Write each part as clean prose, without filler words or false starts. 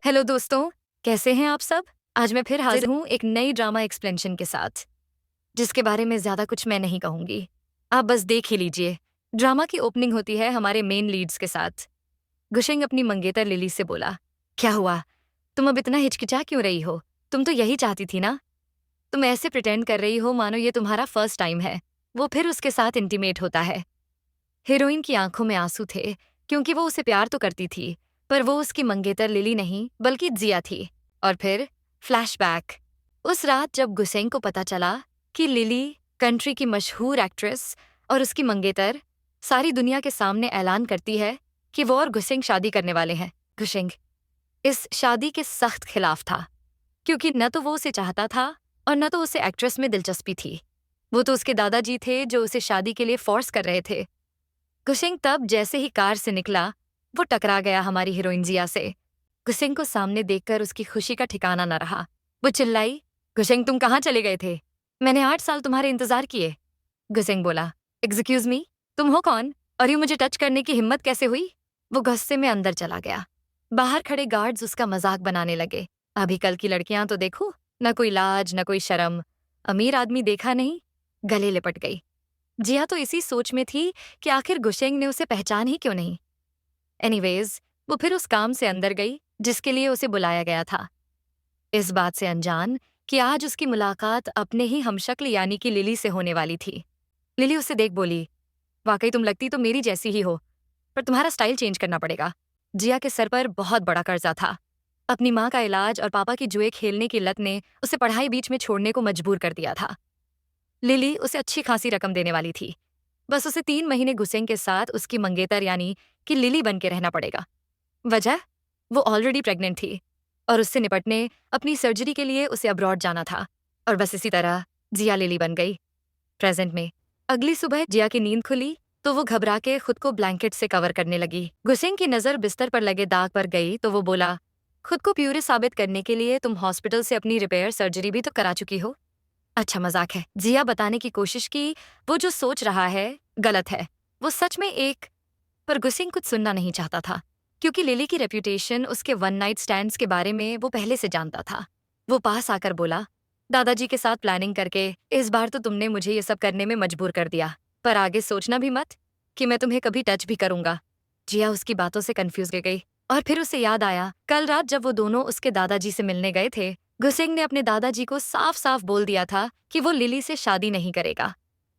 Hello दोस्तों, कैसे हैं आप सब? आज मैं फिर हाजिर हूँ एक नई ड्रामा एक्सप्लेनेशन के साथ, जिसके बारे में ज़्यादा कुछ मैं नहीं कहूँगी। आप बस देख ही लीजिए। ड्रामा की ओपनिंग होती है हमारे मेन लीड्स के साथ। गुशेंग अपनी मंगेतर लिली से बोला, क्या हुआ? तुम अब इतना हिचकिचा क्यों रही हो? तुम तो यही चाहती थी ना? तुम ऐसे प्रिटेंड कर रही हो मानो ये तुम्हारा फर्स्ट टाइम है। वो फिर उसके साथ इंटीमेट होता है। हीरोइन की आंखों में आंसू थे, क्योंकि वो उसे प्यार तो करती थी, पर वो उसकी मंगेतर लिली नहीं बल्कि जिया थी। और फिर फ्लैशबैक। उस रात जब गुसेंग को पता चला कि लिली कंट्री की मशहूर एक्ट्रेस और उसकी मंगेतर सारी दुनिया के सामने ऐलान करती है कि वो और गुसेंग शादी करने वाले हैं। गुसेंग इस शादी के सख्त खिलाफ था, क्योंकि न तो वो उसे चाहता था और न तो उसे एक्ट्रेस में दिलचस्पी थी। वो तो उसके दादाजी थे जो उसे शादी के लिए फोर्स कर रहे थे। गुशेंग तब जैसे ही कार से निकला, वो टकरा गया हमारी हीरोइन जिया से। गुशेंग को सामने देखकर उसकी खुशी का ठिकाना न रहा। वो चिल्लाई, गुशेंग तुम कहाँ चले गए थे? मैंने 8 साल तुम्हारे इंतजार किए। गुशेंग बोला, एक्सक्यूज मी, तुम हो कौन? और यूँ मुझे टच करने की हिम्मत कैसे हुई? वो गुस्से में अंदर चला गया। बाहर खड़े गार्ड्स उसका मजाक बनाने लगे। अभी कल की लड़कियां तो देखो, न कोई लाज न कोई शर्म। अमीर आदमी देखा नहीं, गले लिपट गई। जिया तो इसी सोच में थी कि आखिर गुशेंग ने उसे पहचान ही क्यों नहीं। एनीवेज, वो फिर उस काम से अंदर गई जिसके लिए उसे बुलाया गया था, इस बात से अनजान कि आज उसकी मुलाकात अपने ही हमशक्ल यानी कि लिली से होने वाली थी। लिली उसे देख बोली, वाकई तुम लगती तो मेरी जैसी ही हो, पर तुम्हारा स्टाइल चेंज करना पड़ेगा। जिया के सर पर बहुत बड़ा कर्जा था। अपनी माँ का इलाज और पापा की जुए खेलने की लत ने उसे पढ़ाई बीच में छोड़ने को मजबूर कर दिया था। लिली उसे अच्छी खासी रकम देने वाली थी। बस उसे 3 महीने गुसेंग के साथ उसकी मंगेतर यानी कि लिली बन के रहना पड़ेगा। वजह, वो ऑलरेडी प्रेग्नेंट थी और उससे निपटने अपनी सर्जरी के लिए उसे अब्रॉड जाना था। और बस इसी तरह जिया लिली बन गई। प्रेजेंट में अगली सुबह जिया की नींद खुली तो वो घबरा के खुद को ब्लैंकेट से कवर करने लगी। गुसेंग की नजर बिस्तर पर लगे दाग पर गई तो वो बोला, खुद को प्यूरे साबित करने के लिए तुम हॉस्पिटल से अपनी रिपेयर सर्जरी भी तो करा चुकी हो। अच्छा मजाक है। जिया बताने की कोशिश की, वो जो सोच रहा है गलत है। वो सच में एक पर गुसिंग कुछ सुनना नहीं चाहता था, क्योंकि लिली की रेप्यूटेशन उसके वन नाइट स्टैंड्स के बारे में वो पहले से जानता था। वो पास आकर बोला, दादाजी के साथ प्लानिंग करके इस बार तो तुमने मुझे ये सब करने में मजबूर कर दिया, पर आगे सोचना भी मत कि मैं तुम्हें कभी टच भी करूंगा। जिया उसकी बातों से कंफ्यूज रह गई और फिर उसे याद आया कल रात जब वो दोनों उसके दादाजी से मिलने गए थे। गुसेंग ने अपने दादाजी को साफ साफ बोल दिया था कि वो लिली से शादी नहीं करेगा।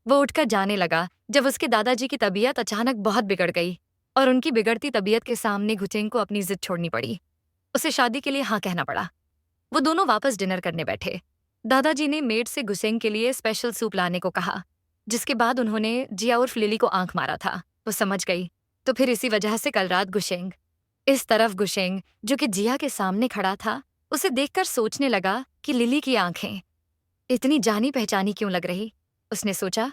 वो उठकर जाने लगा जब उसके दादाजी की तबीयत अचानक बहुत बिगड़ गई और उनकी बिगड़ती तबीयत के सामने गुसेंग को अपनी जिद छोड़नी पड़ी। उसे शादी के लिए हाँ कहना पड़ा। वो दोनों वापस डिनर करने बैठे। दादाजी ने मेड से गुसेंग के लिए स्पेशल सूप लाने को कहा, जिसके बाद उन्होंने जिया उर्फ लिली को आंख मारा था। वो समझ गई। तो फिर इसी वजह से कल रात गुशेंग इस तरफ गुशेंग जो कि जिया के सामने खड़ा था, उसे देखकर सोचने लगा कि लिली की आंखें इतनी जानी पहचानी क्यों लग रही। उसने सोचा,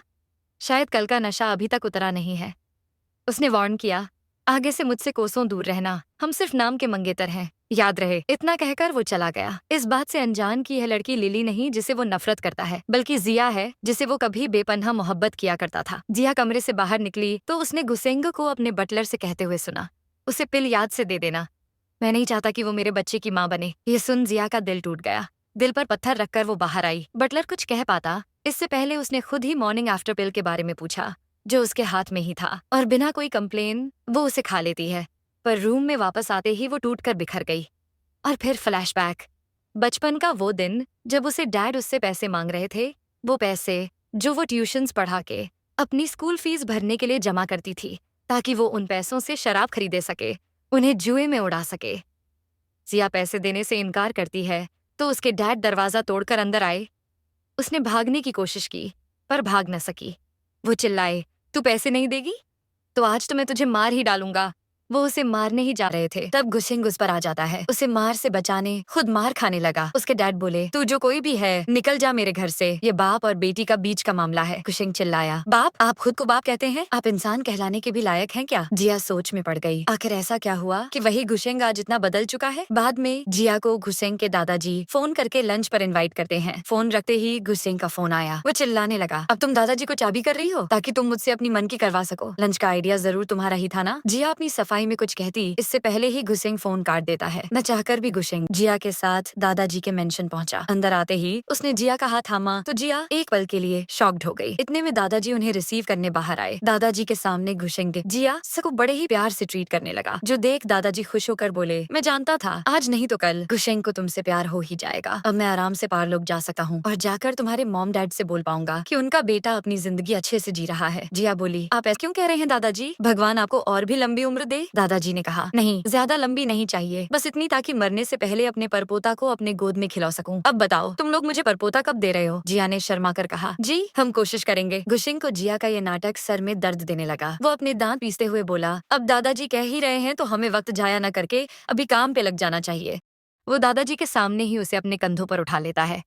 शायद कल का नशा अभी तक उतरा नहीं है। उसने वार्न किया, आगे से मुझसे कोसों दूर रहना, हम सिर्फ नाम के मंगेतर हैं, याद रहे। इतना कहकर वो चला गया, इस बात से अनजान कि यह लड़की लिली नहीं जिसे वो नफरत करता है, बल्कि जिया है जिसे वो कभी बेपनाह मोहब्बत किया करता था। जिया कमरे से बाहर निकली तो उसने गुसेंग को अपने बटलर से कहते हुए सुना, उसे पिल याद से दे देना, मैं नहीं चाहता कि वो मेरे बच्चे की माँ बने। ये सुन जिया का दिल टूट गया। दिल पर पत्थर रखकर वो बाहर आई। बटलर कुछ कह पाता इससे पहले उसने खुद ही मॉर्निंग आफ्टर पिल के बारे में पूछा, जो उसके हाथ में ही था, और बिना कोई कंप्लेन वो उसे खा लेती है। पर रूम में वापस आते ही वो टूटकर बिखर गई। और फिर फ्लैशबैक, बचपन का वो दिन जब उसे डैड उससे पैसे मांग रहे थे, वो पैसे जो वो ट्यूशन्स पढ़ा के अपनी स्कूल फीस भरने के लिए जमा करती थी, ताकि वो उन पैसों से शराब खरीदे सके, उन्हें जुए में उड़ा सके। जिया पैसे देने से इनकार करती है तो उसके डैड दरवाजा तोड़कर अंदर आए। उसने भागने की कोशिश की पर भाग न सकी। वो चिल्लाए, तू पैसे नहीं देगी तो आज तो मैं तुझे मार ही डालूंगा। वो उसे मारने ही जा रहे थे तब गुसेंग उस पर आ जाता है। उसे मार से बचाने खुद मार खाने लगा। उसके डैड बोले, तू जो कोई भी है निकल जा मेरे घर से, ये बाप और बेटी का बीच का मामला है। गुसेंग चिल्लाया, बाप? आप खुद को बाप कहते हैं? आप इंसान कहलाने के भी लायक हैं क्या? जिया सोच में पड़ गई। आखिर ऐसा क्या हुआ कि वही गुसेंग आज इतना बदल चुका है। बाद में जिया को गुसेंग के दादाजी फोन करके लंच पर इन्वाइट करते हैं। फोन रखते ही गुसेंग का फोन आया। वो चिल्लाने लगा, अब तुम दादाजी को चाबी कर रही हो ताकि तुम मुझसे अपनी मन की करवा सको। लंच का आइडिया जरूर तुम्हारा ही था ना? जिया अपनी सफाई सफाई में कुछ कहती इससे पहले ही गुसेंग फोन काट देता है। न चाहकर भी गुसेंग जिया के साथ दादाजी के मेंशन पहुंचा। अंदर आते ही उसने जिया का हाथ थामा तो जिया एक पल के लिए शॉक्ड हो गई। इतने में दादाजी उन्हें रिसीव करने बाहर आए। दादाजी के सामने गुसेंग जिया को बड़े ही प्यार से ट्रीट करने लगा, जो देख दादाजी खुश होकर बोले, मैं जानता था आज नहीं तो कल गुसेंग को तुमसे प्यार हो ही जाएगा। अब मैं आराम से पारलोक जा सकता हूँ और जाकर तुम्हारे मॉम डैड से बोल पाऊंगा कि उनका बेटा अपनी जिंदगी अच्छे से जी रहा है। जिया बोली, आप ऐसा क्यों कह रहे हैं दादाजी? भगवान आपको और भी लंबी उम्र दे। दादाजी ने कहा, नहीं, ज्यादा लंबी नहीं चाहिए, बस इतनी ताकि मरने से पहले अपने परपोता को अपने गोद में खिला सकूं। अब बताओ तुम लोग मुझे परपोता कब दे रहे हो? जिया ने शर्मा कर कहा, जी हम कोशिश करेंगे। गुसेंग को जिया का ये नाटक सर में दर्द देने लगा। वो अपने दांत पीसते हुए बोला, अब दादाजी कह ही रहे हैं तो हमें वक्त जाया न करके अभी काम पे लग जाना चाहिए। वो दादाजी के सामने ही उसे अपने कंधों पर उठा लेता है,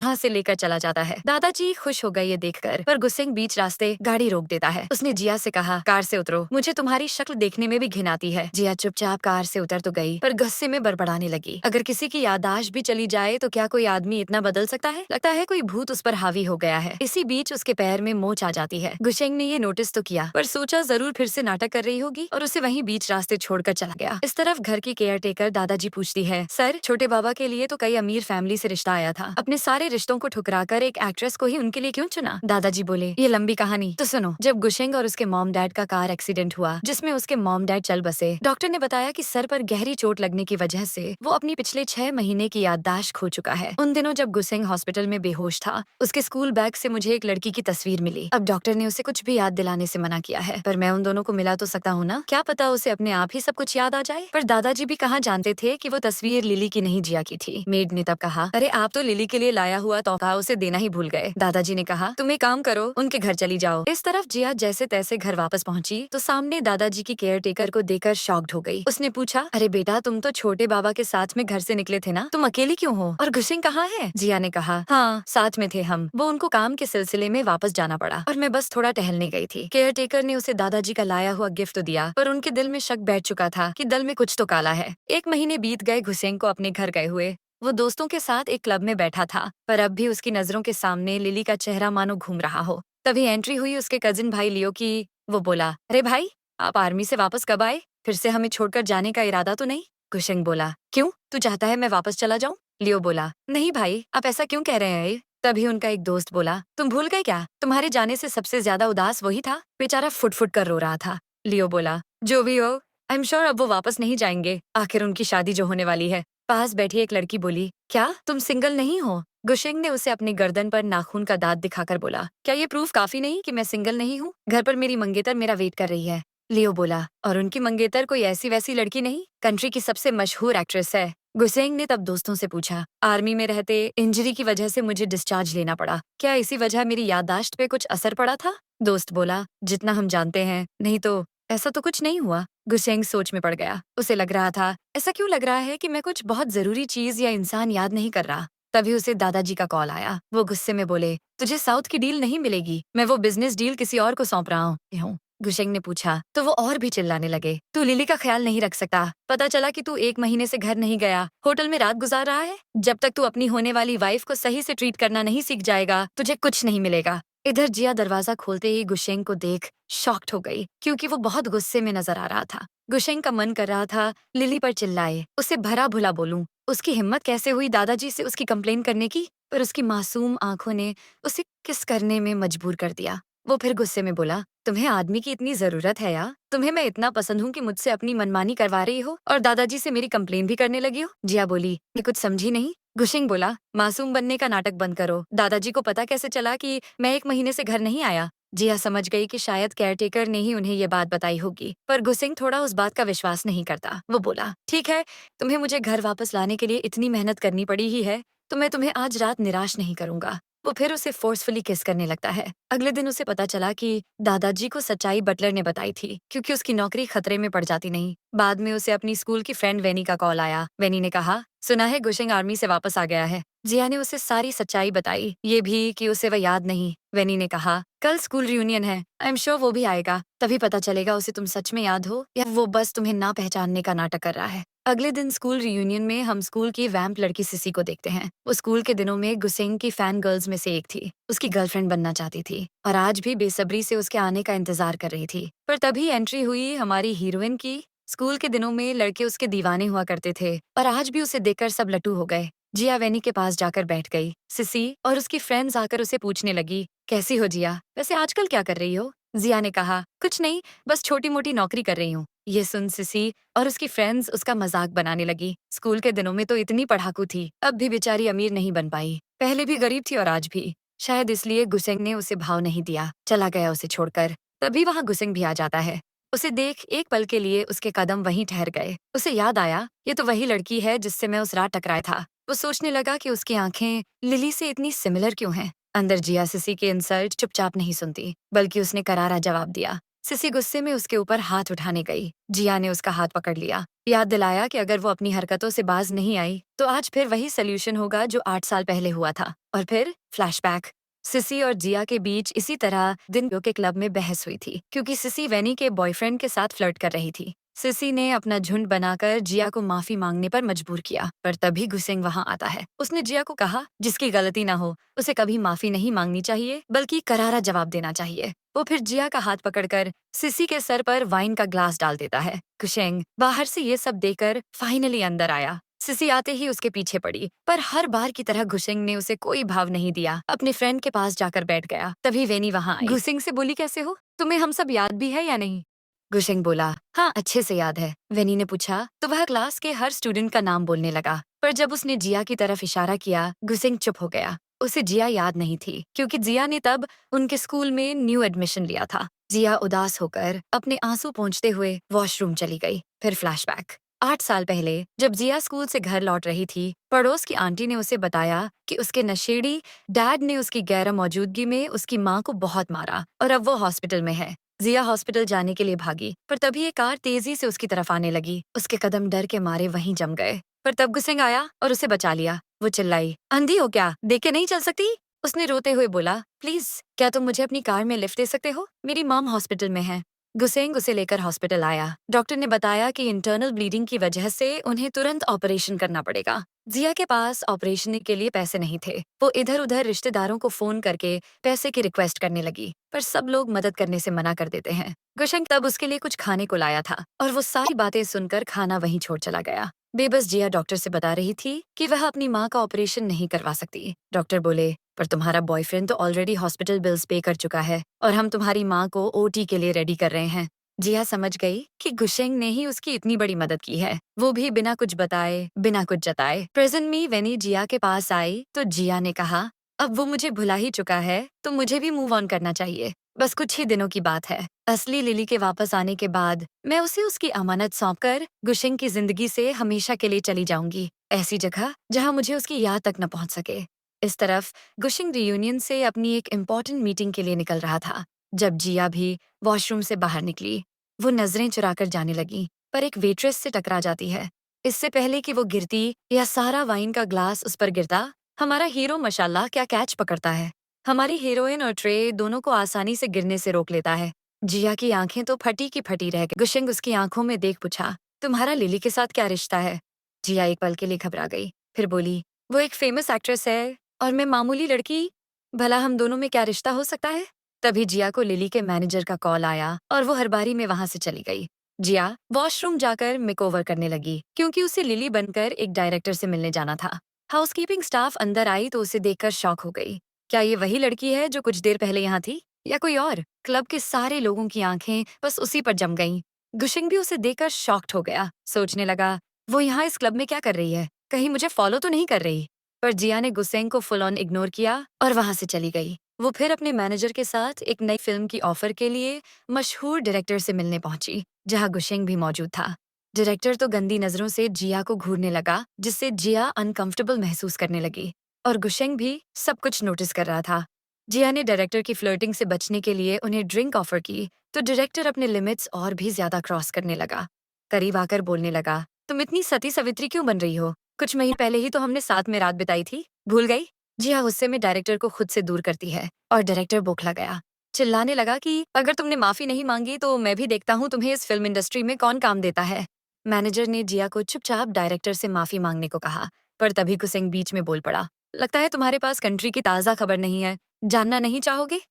वहाँ से लेकर चला जाता है। दादाजी खुश हो गए ये देखकर, पर गुसेंग बीच रास्ते गाड़ी रोक देता है। उसने जिया से कहा, कार से उतरो, मुझे तुम्हारी शक्ल देखने में भी घिन आती है। जिया चुपचाप कार से उतर तो गई, पर गुस्से में बड़बड़ाने लगी। अगर किसी की याददाश्त भी चली जाए तो क्या कोई आदमी इतना बदल सकता है? लगता है कोई भूत उस पर हावी हो गया है। इसी बीच उसके पैर में मोच आ जाती है। गुसेंग ने ये नोटिस तो किया, पर सोचा जरूर फिर से नाटक कर रही होगी और उसे वहीं बीच रास्ते छोड़कर चला गया। इस तरफ घर की केयर टेकर दादाजी पूछती है, सर छोटे बाबा के लिए तो कई अमीर फैमिली से रिश्ता आया था, अपने सारे रिश्तों को ठुकराकर एक एक्ट्रेस को ही उनके लिए क्यों चुना? दादाजी बोले, ये लंबी कहानी तो सुनो। जब गुसेंग और उसके मॉम डैड का कार एक्सीडेंट हुआ जिसमें उसके मॉम डैड चल बसे, डॉक्टर ने बताया कि सर पर गहरी चोट लगने की वजह से वो अपनी पिछले 6 महीने की याददाश्त खो चुका है। उन दिनों जब गुसेंग हॉस्पिटल में बेहोश था, उसके स्कूल बैग से मुझे एक लड़की की तस्वीर मिली। अब डॉक्टर ने उसे कुछ भी याद दिलाने से मना किया है, पर मैं उन दोनों को मिला तो सकता हूँ ना, क्या पता उसे अपने आप ही सब कुछ याद आ जाए। पर दादाजी भी कहाँ जानते थे कि वो तस्वीर लिली की नहीं जिया की थी। मेड ने तब कहा, अरे आप तो लिली के लिए लाया हुआ तोहफा उसे देना ही भूल गए। दादाजी ने कहा, तुम एक काम करो, उनके घर चली जाओ। इस तरफ जिया जैसे तैसे घर वापस पहुंची तो सामने दादाजी की केयर टेकर को देखकर शॉक्ड हो गई। उसने पूछा, अरे बेटा तुम तो छोटे बाबा के साथ में घर से निकले थे ना, तुम अकेली क्यों हो? और गुसेंग कहाँ है? जिया ने कहा, हाँ साथ में थे हम, वो उनको काम के सिलसिले में वापस जाना पड़ा और मैं बस थोड़ा टहलने गई थी। केयर टेकर ने उसे दादाजी का लाया हुआ गिफ्ट तो दिया, पर उनके दिल में शक बैठ चुका था कि दिल में कुछ तो काला है। 1 महीने बीत गए गुसेंग को अपने घर गए हुए। वो दोस्तों के साथ एक क्लब में बैठा था, पर अब भी उसकी नजरों के सामने लिली का चेहरा मानो घूम रहा हो। तभी एंट्री हुई उसके कजिन भाई लियो की। वो बोला, अरे भाई आप आर्मी से वापस कब आए? फिर से हमें छोड़कर जाने का इरादा तो नहीं? गुसेंग बोला, क्यों, तू चाहता है मैं वापस चला जाऊं? लियो बोला, नहीं भाई आप ऐसा क्यों कह रहे हैं? तभी उनका एक दोस्त बोला, तुम भूल गए क्या, तुम्हारे जाने से सबसे ज्यादा उदास वही था, बेचारा फुट फुट कर रो रहा था। लियो बोला, जो भी हो आई एम श्योर अब वो वापस नहीं जाएंगे, आखिर उनकी शादी जो होने वाली है। पास बैठी एक लड़की बोली, क्या तुम सिंगल नहीं हो? गुसेंग ने उसे अपनी गर्दन पर नाखून का दांत दिखाकर बोला, क्या ये प्रूफ काफी नहीं कि मैं सिंगल नहीं हूँ? घर पर मेरी मंगेतर मेरा वेट कर रही है। लियो बोला, और उनकी मंगेतर कोई ऐसी वैसी लड़की नहीं, कंट्री की सबसे मशहूर एक्ट्रेस है। गुसेंग ने तब दोस्तों से पूछा, आर्मी में रहते इंजरी की वजह से मुझे डिस्चार्ज लेना पड़ा, क्या इसी वजह मेरी याददाश्त पे कुछ असर पड़ा था? दोस्त बोला, जितना हम जानते हैं नहीं तो ऐसा तो कुछ नहीं हुआ। गुसेंग सोच में पड़ गया। उसे लग रहा था, ऐसा क्यों लग रहा है कि मैं कुछ बहुत जरूरी चीज या इंसान याद नहीं कर रहा। तभी उसे दादाजी का कॉल आया। वो गुस्से में बोले, तुझे साउथ की डील नहीं मिलेगी, मैं वो बिजनेस डील किसी और को सौंप रहा हूँ। गुसेंग ने पूछा तो वो और भी चिल्लाने लगे, तू लिली का ख्याल नहीं रख सकता? पता चला कि तू 1 महीने से घर नहीं गया, होटल में रात गुजार रहा है। जब तक तू अपनी होने वाली वाइफ को सही से ट्रीट करना नहीं सीख जाएगा, तुझे कुछ नहीं मिलेगा। इधर जिया दरवाजा खोलते ही गुसेंग को देख शॉक्ड हो गई, क्योंकि वो बहुत गुस्से में नजर आ रहा था। गुसेंग का मन कर रहा था लिली पर चिल्लाए, उसे भरा भुला बोलूं। उसकी हिम्मत कैसे हुई दादाजी से उसकी कंप्लेन करने की, पर उसकी मासूम आंखों ने उसे किस करने में मजबूर कर दिया। वो फिर गुस्से में बोला, तुम्हें आदमी की इतनी जरूरत है या? तुम्हें मैं इतना पसंद हूँ कि मुझसे अपनी मनमानी करवा रही हो और दादाजी से मेरी कंप्लेन भी करने लगी हो? जिया बोली, मैं कुछ समझी नहीं। गुसेंग बोला, मासूम बनने का नाटक बंद करो। दादाजी को पता कैसे चला कि मैं 1 महीने से घर नहीं आया? जिया समझ गई कि शायद केयरटेकर ने ही उन्हें ये बात बताई होगी, पर गुसेंग थोड़ा उस बात का विश्वास नहीं करता। वो बोला, ठीक है, तुम्हें मुझे घर वापस लाने के लिए इतनी मेहनत करनी पड़ी ही है तो मैं तुम्हें आज रात निराश नहीं करूंगा। वो फिर उसे फोर्सफुली किस करने लगता है। अगले दिन उसे पता चला कि दादाजी को सच्चाई बटलर ने बताई थी, क्योंकि उसकी नौकरी खतरे में पड़ जाती नहीं। बाद में उसे अपनी स्कूल की फ्रेंड वेनी का कॉल आया। वेनी ने कहा, सुना है गुसेंग आर्मी से वापस आ गया है। जिया ने उसे सारी सच्चाई बताई, ये भी कि उसे वह याद नहीं। वेनी ने कहा, कल स्कूल रियूनियन है, आई एम श्योर वो भी आएगा, तभी पता चलेगा उसे तुम सच में याद हो या वो बस तुम्हें ना पहचानने का नाटक कर रहा है। अगले दिन स्कूल रियूनियन में हम स्कूल की वैम्प लड़की सिसी को देखते हैं। वो स्कूल के दिनों में गुसेंग की फैन गर्ल्स में से एक थी, उसकी गर्लफ्रेंड बनना चाहती थी और आज भी बेसब्री से उसके आने का इंतजार कर रही थी। पर तभी एंट्री हुई हमारी हीरोइन की। स्कूल के दिनों में लड़के उसके दीवाने हुआ करते थे और आज भी उसे देखकर सब लट्टू हो गए। जिया वेनी के पास जाकर बैठ गई। सिसी और उसकी फ्रेंड्स आकर उसे पूछने लगी, कैसी हो जिया, वैसे आजकल क्या कर रही हो? जिया ने कहा, कुछ नहीं, बस छोटी मोटी नौकरी कर रही हूँ। ये सुन सिसी और उसकी फ्रेंड्स उसका मजाक बनाने लगी। स्कूल के दिनों में तो इतनी पढ़ाकू थी, अब भी बेचारी अमीर नहीं बन पाई। पहले भी गरीब थी और आज भी। शायद इसलिए गुसेंग ने उसे भाव नहीं दिया, चला गया उसे छोड़कर। तभी वहाँ गुसेंग भी आ जाता है। उसे देख एक पल के लिए उसके कदम वहीं ठहर गए। उसे याद आया, ये तो वही लड़की है जिससे मैं उस रात टकराया था। वो सोचने लगा कि उसकी आंखें लिली से इतनी सिमिलर क्यों हैं। अंदर जिया सिसी के इंसल्ट चुपचाप नहीं सुनती, बल्कि उसने करारा जवाब दिया। सिसी गुस्से में उसके ऊपर हाथ उठाने गई। जिया ने उसका हाथ पकड़ लिया, याद दिलाया कि अगर वो अपनी हरकतों से बाज नहीं आई तो आज फिर वही सोल्यूशन होगा जो 8 साल पहले हुआ था। और फिर फ्लैशबैक। सिसी और जिया के बीच इसी तरह दिन के क्लब में बहस हुई थी, क्योंकि सिसी वेनी के बॉयफ्रेंड के साथ फ्लर्ट कर रही थी। सिसी ने अपना झुंड बनाकर जिया को माफी मांगने पर मजबूर किया, पर तभी गुसेंग वहां आता है। उसने जिया को कहा, जिसकी गलती ना हो उसे कभी माफी नहीं मांगनी चाहिए, बल्कि करारा जवाब देना चाहिए। वो फिर जिया का हाथ पकड़कर सिसी के सर पर वाइन का ग्लास डाल देता है। गुसेंग बाहर से ये सब देखकर फाइनली अंदर आया। सिसी आते ही उसके पीछे पड़ी, पर हर बार की तरह गुसेंग ने उसे कोई भाव नहीं दिया। अपने फ्रेंड के पास जाकर बैठ गया। तभी वेनी वहां आई। गुसेंग से बोली, कैसे हो? तुम्हें हम सब याद भी है या नहीं? गुशेंग बोला, हाँ अच्छे से याद है। वेनी ने पूछा तो वह क्लास के हर स्टूडेंट का नाम बोलने लगा, पर जब उसने जिया की तरफ इशारा किया, गुसेंग चुप हो गया। उसे जिया याद नहीं थी, क्योंकि जिया ने तब उनके स्कूल में न्यू एडमिशन लिया था। जिया उदास होकर अपने आंसू पोंछते हुए वॉशरूम चली गई। फिर फ्लैशबैक। 8 साल पहले जब जिया स्कूल से घर लौट रही थी, पड़ोस की आंटी ने उसे बताया कि उसके नशेड़ी डैड ने उसकी गैर मौजूदगी में उसकी माँ को बहुत मारा और अब वो हॉस्पिटल में है। जिया हॉस्पिटल जाने के लिए भागी, पर तभी एक कार तेजी से उसकी तरफ आने लगी। उसके कदम डर के मारे वहीं जम गए, पर तब गुसेंग आया और उसे बचा लिया। वो चिल्लाई, अंधी हो क्या, देख के नहीं चल सकती? उसने रोते हुए बोला, प्लीज क्या तुम मुझे अपनी कार में लिफ्ट दे सकते हो? मेरी मॉम हॉस्पिटल में है। गुसेंग उसे लेकर हॉस्पिटल आया। डॉक्टर ने बताया कि इंटरनल ब्लीडिंग की वजह से उन्हें तुरंत ऑपरेशन करना पड़ेगा। जिया के पास ऑपरेशन के लिए पैसे नहीं थे। वो इधर उधर रिश्तेदारों को फोन करके पैसे की रिक्वेस्ट करने लगी, पर सब लोग मदद करने से मना कर देते हैं। गुशंग तब उसके लिए कुछ खाने को लाया था और वो सारी बातें सुनकर खाना वहीं छोड़ चला गया। बेबस जिया डॉक्टर से बता रही थी कि वह अपनी माँ का ऑपरेशन नहीं करवा सकती। डॉक्टर बोले, पर तुम्हारा बॉयफ्रेंड तो ऑलरेडी हॉस्पिटल बिल्स पे कर चुका है और हम तुम्हारी माँ को ओटी के लिए रेडी कर रहे हैं। जिया समझ गई कि गुशेंग ने ही उसकी इतनी बड़ी मदद की है, वो भी बिना कुछ बताए, बिना कुछ जताए। प्रेजेंट में वेनी जिया के पास आई तो जिया ने कहा, अब वो मुझे भुला ही चुका है तो मुझे भी मूव ऑन करना चाहिए। बस कुछ ही दिनों की बात है। असली लिली के वापस आने के बाद मैं उसे उसकी अमानत सौंपकर गुशेंग की जिंदगी से हमेशा के लिए चली जाऊंगी, ऐसी जगह जहां मुझे उसकी याद तक न पहुंच सके। इस तरफ गुशेंग रियूनियन से अपनी एक इम्पोर्टेंट मीटिंग के लिए निकल रहा था, जब जिया भी वॉशरूम से बाहर निकली। वो नजरें चुराकर जाने लगी, पर एक वेट्रेस से टकरा जाती है। इससे पहले कि वो गिरती या सारा वाइन का ग्लास उस पर गिरता, हमारा हीरो माशाल्लाह क्या कैच पकड़ता है। हमारी हीरोइन और ट्रे दोनों को आसानी से गिरने से रोक लेता है। जिया की आंखें तो फटी की फटी रह गई। गुशेंग उसकी आंखों में देख पूछा, तुम्हारा लिली के साथ क्या रिश्ता है? जिया एक पल के लिए घबरा गई, फिर बोली, वो एक फेमस एक्ट्रेस है और मैं मामूली लड़की, भला हम दोनों में क्या रिश्ता हो सकता है? तभी जिया को लिली के मैनेजर का कॉल आया और वो हर बारी में वहां से चली गई। जिया वॉशरूम जाकर मेकओवर करने लगी, क्योंकि उसे लिली बनकर एक डायरेक्टर से मिलने जाना था। हाउसकीपिंग स्टाफ अंदर आई तो उसे देखकर शॉक हो गई। क्या ये वही लड़की है जो कुछ देर पहले यहाँ थी, या कोई और? क्लब के सारे लोगों की आंखें बस उसी पर जम गईं। गुशिंग भी उसे देखकर शॉक्ड हो गया। सोचने लगा, वो यहाँ इस क्लब में क्या कर रही है? कहीं मुझे फॉलो तो नहीं कर रही? पर जिया ने गुसेंग को फुल ऑन इग्नोर किया और वहां से चली गई। वो फिर अपने मैनेजर के साथ एक नई फिल्म की ऑफर के लिए मशहूर डायरेक्टर से मिलने पहुंची, जहां गुशेंग भी मौजूद था। डायरेक्टर तो गंदी नजरों से जिया को घूरने लगा, जिससे जिया अनकंफर्टेबल महसूस करने लगी, और गुशेंग भी सब कुछ नोटिस कर रहा था। जिया ने डायरेक्टर की फ्लर्टिंग से बचने के लिए उन्हें ड्रिंक ऑफर की, तो डायरेक्टर अपने लिमिट्स और भी ज्यादा क्रॉस करने लगा। करीब आकर बोलने लगा, तुम इतनी सती सवित्री क्यों बन रही हो? कुछ महीने पहले ही तो हमने साथ में रात बिताई थी, भूल गई? जिया गुस्से में डायरेक्टर को खुद से दूर करती है और डायरेक्टर बौखला गया। चिल्लाने लगा कि अगर तुमने माफी नहीं मांगी तो मैं भी देखता हूँ तुम्हें इस फिल्म इंडस्ट्री में कौन काम देता है। मैनेजर ने जिया को चुपचाप डायरेक्टर से माफी मांगने को कहा, पर तभी गुसेंग बीच में बोल पड़ा, लगता है तुम्हारे पास कंट्री की ताजा खबर नहीं है, जानना नहीं चाहोगे?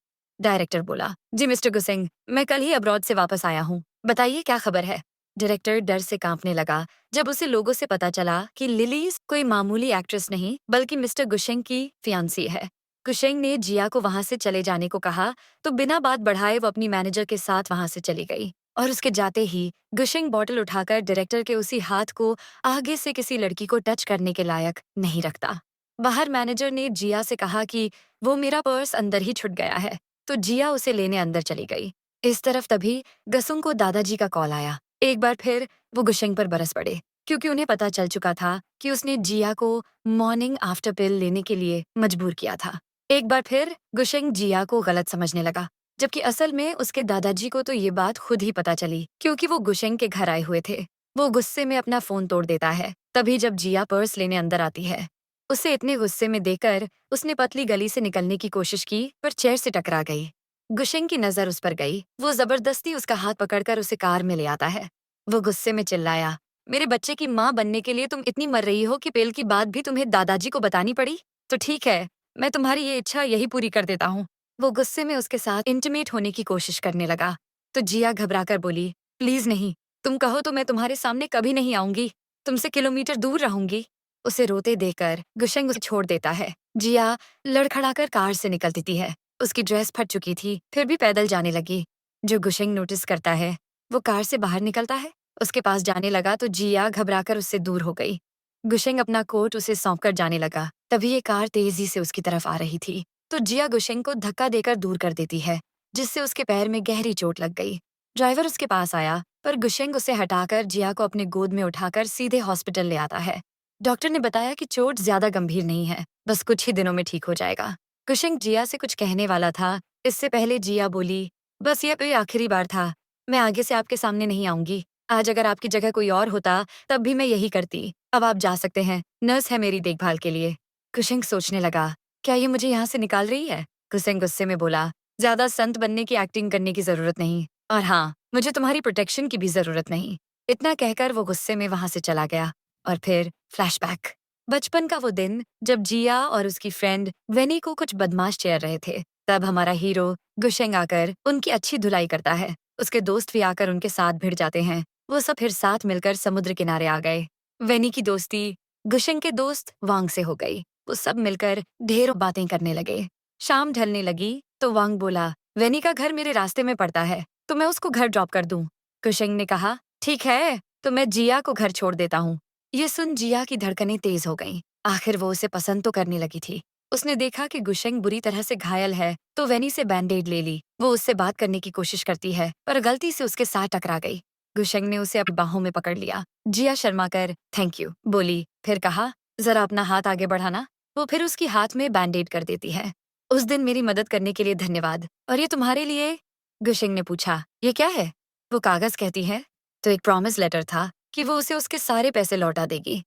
डायरेक्टर बोला, जी मिस्टर गुसेंग, मैं कल ही अब्रॉड से वापस आया हूँ, बताइए क्या खबर है? डायरेक्टर डर से कांपने लगा जब उसे लोगों से पता चला कि लिली कोई मामूली एक्ट्रेस नहीं बल्कि मिस्टर गुशेंग की फियांसी है। गुशेंग ने जिया को वहां से चले जाने को कहा तो बिना बात बढ़ाए वो अपनी मैनेजर के साथ वहां से चली गई। और उसके जाते ही गुशेंग बॉटल उठाकर डायरेक्टर के उसी हाथ को आगे से किसी लड़की को टच करने के लायक नहीं रखता। बाहर मैनेजर ने जिया से कहा कि वो मेरा पर्स अंदर ही छूट गया है, तो जिया उसे लेने अंदर चली गई। इस तरफ तभी गसुंग को दादाजी का कॉल आया। एक बार फिर वो गुशेंग पर बरस पड़े क्योंकि उन्हें पता चल चुका था कि उसने जिया को मॉर्निंग आफ्टर पिल लेने के लिए मजबूर किया था। एक बार फिर गुशेंग जिया को गलत समझने लगा, जबकि असल में उसके दादाजी को तो ये बात खुद ही पता चली क्योंकि वो गुशेंग के घर आए हुए थे। वो गुस्से में अपना फोन तोड़ देता है तभी जब जिया पर्स लेने अंदर आती है। उसे इतने गुस्से में देखकर उसने पतली गली से निकलने की कोशिश की पर चेयर से टकरा गई। गुशेंग की नजर उस पर गई। वो जबरदस्ती उसका हाथ पकड़कर उसे कार में ले आता है। वो गुस्से में चिल्लाया, मेरे बच्चे की माँ बनने के लिए तुम इतनी मर रही हो कि पेल की बात भी तुम्हें दादाजी को बतानी पड़ी? तो ठीक है, मैं तुम्हारी ये इच्छा यही पूरी कर देता हूँ। वो गुस्से में उसके साथ इंटीमेट होने की कोशिश करने लगा तो जिया घबराकर बोली, प्लीज नहीं, तुम कहो तो मैं तुम्हारे सामने कभी नहीं आऊंगी, तुमसे किलोमीटर दूर रहूंगी। उसे रोते देखकर गुशेंग उसे छोड़ देता है। जिया लड़खड़ाकर कार से निकल देती है। उसकी ड्रेस फट चुकी थी फिर भी पैदल जाने लगी। जो गुशेंग नोटिस करता है वो कार से बाहर निकलता है। उसके पास जाने लगा तो जिया घबराकर उससे दूर हो गई। गुशेंग अपना कोट उसे सौंपकर जाने लगा तभी ये कार तेजी से उसकी तरफ आ रही थी तो जिया गुशेंग को धक्का देकर दूर कर देती है जिससे उसके पैर में गहरी चोट लग गई। ड्राइवर उसके पास आया पर गुशेंग उसे हटाकर जिया को अपने गोद में उठाकर सीधे हॉस्पिटल ले आता है। डॉक्टर ने बताया कि चोट ज्यादा गंभीर नहीं है, बस कुछ ही दिनों में ठीक हो जाएगा। गुशेंग जिया से कुछ कहने वाला था, इससे पहले जिया बोली, बस ये कोई आखिरी बार था, मैं आगे से आपके सामने नहीं आऊंगी। आज अगर आपकी जगह कोई और होता तब भी मैं यही करती। अब आप जा सकते हैं, नर्स है मेरी देखभाल के लिए। गुशेंग सोचने लगा, क्या ये मुझे यहाँ से निकाल रही है? गुशेंग गुस्से में बोला, ज्यादा संत बनने की एक्टिंग करने की जरूरत नहीं, और हाँ, मुझे तुम्हारी प्रोटेक्शन की भी जरूरत नहीं। इतना कहकर वो गुस्से में वहां से चला गया। और फिर फ्लैशबैक, बचपन का वो दिन जब जिया और उसकी फ्रेंड वेनी को कुछ बदमाश चेयर रहे थे। तब हमारा हीरो गुशेंग आकर उनकी अच्छी धुलाई करता है। उसके दोस्त भी आकर उनके साथ भिड़ जाते हैं। वो सब फिर साथ मिलकर समुद्र किनारे आ गए। वेनी की दोस्ती गुशेंग के दोस्त वांग से हो गई। वो सब मिलकर ढेरों बातें करने लगे। शाम ढलने लगी तो वांग बोला, वेनी का घर मेरे रास्ते में पड़ता है तो मैं उसको घर ड्रॉप कर दूं। गुशेंग ने कहा, ठीक है, तो मैं जिया को घर छोड़ देता हूँ। ये सुन जिया की धड़कनें तेज हो गईं। आखिर वो उसे पसंद तो करने लगी थी। उसने देखा कि गुशेंग बुरी तरह से घायल है तो वेनी से बैंडेड ले ली। वो उससे बात करने की कोशिश करती है पर गलती से उसके साथ टकरा गई। गुशेंग ने उसे अपनी बाहों में पकड़ लिया। जिया शर्मा कर थैंक यू बोली, फिर कहा, जरा अपना हाथ आगे बढ़ाना। वो फिर उसकी हाथ में बैंडेड कर देती है। उस दिन मेरी मदद करने के लिए धन्यवाद। और ये तुम्हारे लिए? गुशेंग ने पूछा, ये क्या है? वो कागज कहती है, तो एक प्रॉमिस लेटर था कि वो उसे उसके सारे पैसे लौटा देगी।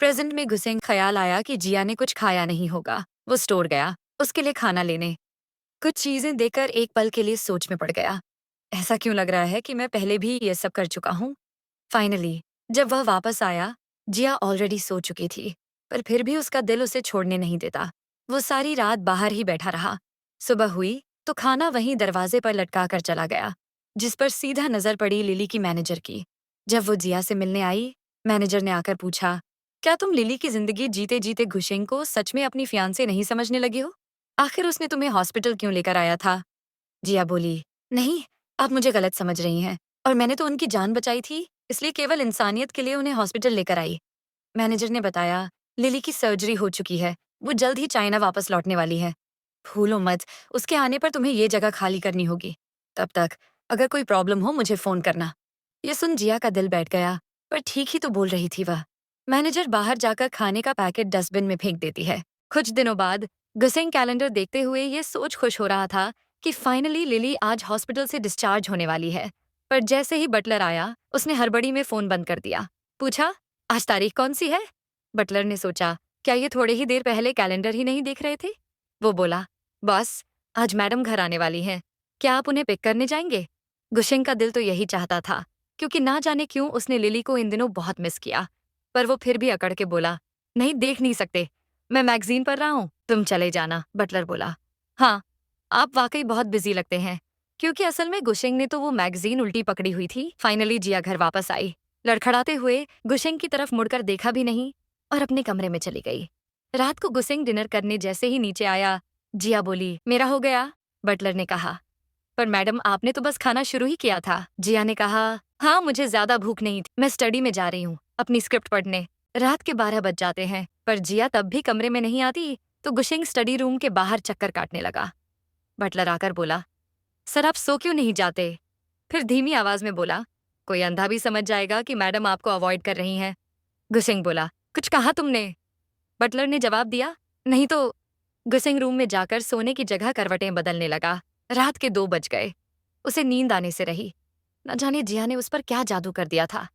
प्रेजेंट में घुसे ख्याल आया कि जिया ने कुछ खाया नहीं होगा। वो स्टोर गया उसके लिए खाना लेने। कुछ चीजें देखकर एक पल के लिए सोच में पड़ गया। ऐसा क्यों लग रहा है कि मैं पहले भी ये सब कर चुका हूँ? फाइनली जब वह वापस आया, जिया ऑलरेडी सो चुकी थी, पर फिर भी उसका दिल उसे छोड़ने नहीं देता। वो सारी रात बाहर ही बैठा रहा। सुबह हुई तो खाना वहीं दरवाजे पर लटका कर चला गया, जिस पर सीधा नजर पड़ी लिली की मैनेजर की। जब वो जिया से मिलने आई, मैनेजर ने आकर पूछा, क्या तुम लिली की जिंदगी जीते जीते गुशेंग को सच में अपनी फियांसे नहीं समझने लगी हो? आखिर उसने तुम्हें हॉस्पिटल क्यों लेकर आया था? जिया बोली, नहीं, आप मुझे गलत समझ रही हैं, और मैंने तो उनकी जान बचाई थी, इसलिए केवल इंसानियत के लिए उन्हें हॉस्पिटल लेकर आई। मैनेजर ने बताया, लिली की सर्जरी हो चुकी है, वो जल्द ही चाइना वापस लौटने वाली है। भूलो मत, उसके आने पर तुम्हें ये जगह खाली करनी होगी। तब तक अगर कोई प्रॉब्लम हो मुझे फोन करना। ये सुन जिया का दिल बैठ गया, पर ठीक ही तो बोल रही थी वह। मैनेजर बाहर जाकर खाने का पैकेट डस्टबिन में फेंक देती है। कुछ दिनों बाद गुसेंग कैलेंडर देखते हुए ये सोच खुश हो रहा था कि फाइनली लिली आज हॉस्पिटल से डिस्चार्ज होने वाली है। पर जैसे ही बटलर आया उसने हड़बड़ी में फोन बंद कर दिया। पूछा, आज तारीख कौन सी है? बटलर ने सोचा, क्या ये थोड़े ही देर पहले कैलेंडर ही नहीं देख रहे थे? वो बोला, बॉस, आज मैडम घर आने वाली हैं, क्या आप उन्हें पिक करने जाएंगे? गुशेंग का दिल तो यही चाहता था, क्योंकि ना जाने क्यों उसने लिली को इन दिनों बहुत मिस किया। पर वो फिर भी अकड़ के बोला, नहीं, देख नहीं सकते, मैं मैगजीन पढ़ रहा हूँ, तुम चले जाना। बटलर बोला, हाँ, आप वाकई बहुत बिजी लगते हैं, क्योंकि असल में गुशेंग ने तो वो मैगजीन उल्टी पकड़ी हुई थी। फाइनली जिया घर वापस आई। लड़खड़ाते हुए गुशेंग की तरफ मुड़कर देखा भी नहीं और अपने कमरे में चली गई। रात को गुशेंग डिनर करने जैसे ही नीचे आया, जिया बोली, मेरा हो गया? बटलर ने कहा। पर मैडम, आपने तो बस खाना शुरू ही किया था। जिया ने कहा, हाँ, मुझे ज्यादा भूख नहीं थी, मैं स्टडी में जा रही हूँ अपनी स्क्रिप्ट पढ़ने। रात के 12 बज जाते हैं, पर जिया तब भी कमरे में नहीं आती तो गुशेंग स्टडी रूम के बाहर चक्कर काटने लगा। बटलर आकर बोला, सर आप सो क्यों नहीं जाते? फिर धीमी आवाज में बोला, कोई अंधा भी समझ जाएगा कि मैडम आपको अवॉइड कर रही हैं। गुशेंग बोला, कुछ कहा तुमने? बटलर ने जवाब दिया, नहीं तो। गुशेंग रूम में जाकर सोने की जगह करवटें बदलने लगा। रात के 2 बज गए। उसे नींद आने से रही। न जाने जिया ने उस पर क्या जादू कर दिया था।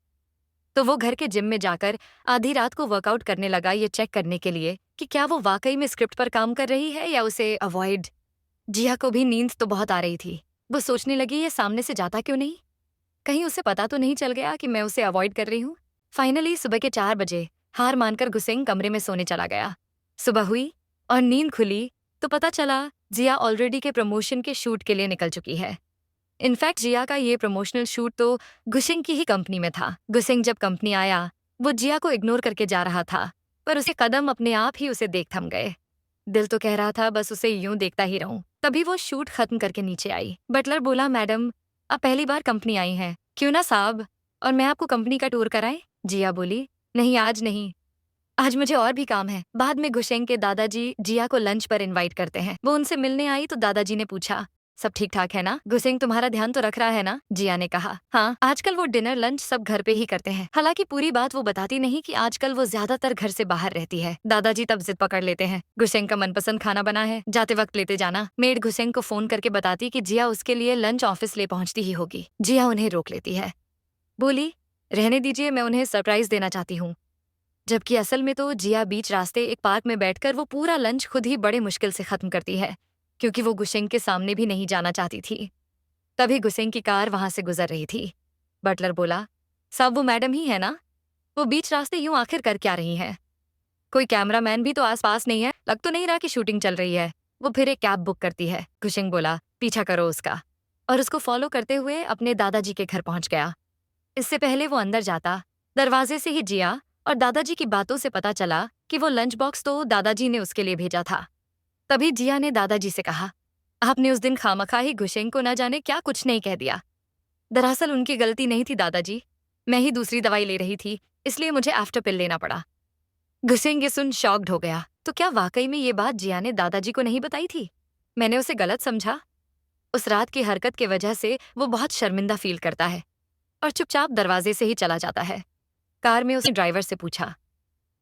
तो वो घर के जिम में जाकर आधी रात को वर्कआउट करने लगा, ये चेक करने के लिए कि क्या वो वाकई में स्क्रिप्ट पर काम कर रही है या उसे अवॉइड। जिया को भी नींद तो बहुत आ रही थी। वो सोचने लगी, ये सामने से जाता क्यों नहीं? कहीं उसे पता तो नहीं चल गया कि मैं उसे अवॉइड कर रही हूँ। फाइनली सुबह के 4 बजे हार मानकर गुशेंग कमरे में सोने चला गया। सुबह हुई और नींद खुली तो पता चला जिया ऑलरेडी के प्रमोशन के शूट के लिए निकल चुकी है। इनफैक्ट जिया का ये प्रमोशनल शूट तो गुशेंग की ही कंपनी में था। गुशेंग जब कंपनी आया, वो जिया को इग्नोर करके जा रहा था, पर उसके कदम अपने आप ही उसे देख थम गए। दिल तो कह रहा था बस उसे यूं देखता ही रहूं। तभी वो शूट खत्म करके नीचे आई। बटलर बोला, मैडम, आप पहली बार कंपनी आई हैं, क्यों ना साहब और मैं आपको कंपनी का टूर कराएं? जिया बोली, नहीं आज नहीं, आज मुझे और भी काम है। बाद में गुशेंग के दादाजी जिया को लंच पर इनवाइट करते हैं। वो उनसे मिलने आई तो दादाजी ने पूछा, सब ठीक ठाक है ना? गुशेंग तुम्हारा ध्यान तो रख रहा है ना? जिया ने कहा, हाँ, आजकल वो डिनर लंच सब घर पे ही करते हैं। हालांकि पूरी बात वो बताती नहीं कि आजकल वो ज्यादातर घर से बाहर रहती है। दादाजी तब जिद पकड़ लेते हैं, गुशेंग का मनपसंद खाना बना है, जाते वक्त लेते जाना। मेड गुशेंग को फोन करके बताती कि जिया उसके लिए लंच ऑफिस ले पहुंचती ही होगी। जिया उन्हें रोक लेती है, बोली, रहने दीजिए, मैं उन्हें सरप्राइज देना चाहती हूँ। जबकि असल में तो जिया बीच रास्ते एक पार्क में बैठकर वो पूरा लंच खुद ही बड़े मुश्किल से खत्म करती है, क्योंकि वो गुशेंग के सामने भी नहीं जाना चाहती थी। तभी गुशेंग की कार वहां से गुजर रही थी। बटलर बोला, साहब वो मैडम ही है ना? वो बीच रास्ते यूं आखिर कर क्या रही हैं? कोई कैमरामैन भी तो आसपास नहीं है, लग तो नहीं रहा कि शूटिंग चल रही है। वो फिर एक कैब बुक करती है। गुशेंग बोला, पीछा करो उसका, और उसको फॉलो करते हुए अपने दादाजी के घर पहुंच गया। इससे पहले वो अंदर जाता, दरवाजे से ही जिया और दादाजी की बातों से पता चला कि वो लंच बॉक्स तो दादाजी ने उसके लिए भेजा था। तभी जिया ने दादाजी से कहा, आपने उस दिन खामखा ही गुशेंग को न जाने क्या कुछ नहीं कह दिया। दरअसल उनकी गलती नहीं थी दादाजी, मैं ही दूसरी दवाई ले रही थी, इसलिए मुझे आफ्टर पिल लेना पड़ा। गुशेंग ये सुन शॉक्ड हो गया। तो क्या वाकई में ये बात जिया ने दादाजी को नहीं बताई थी? मैंने उसे गलत समझा। उस रात की हरकत की वजह से वो बहुत शर्मिंदा फील करता है और चुपचाप दरवाजे से ही चला जाता है। कार में उसने ड्राइवर से पूछा,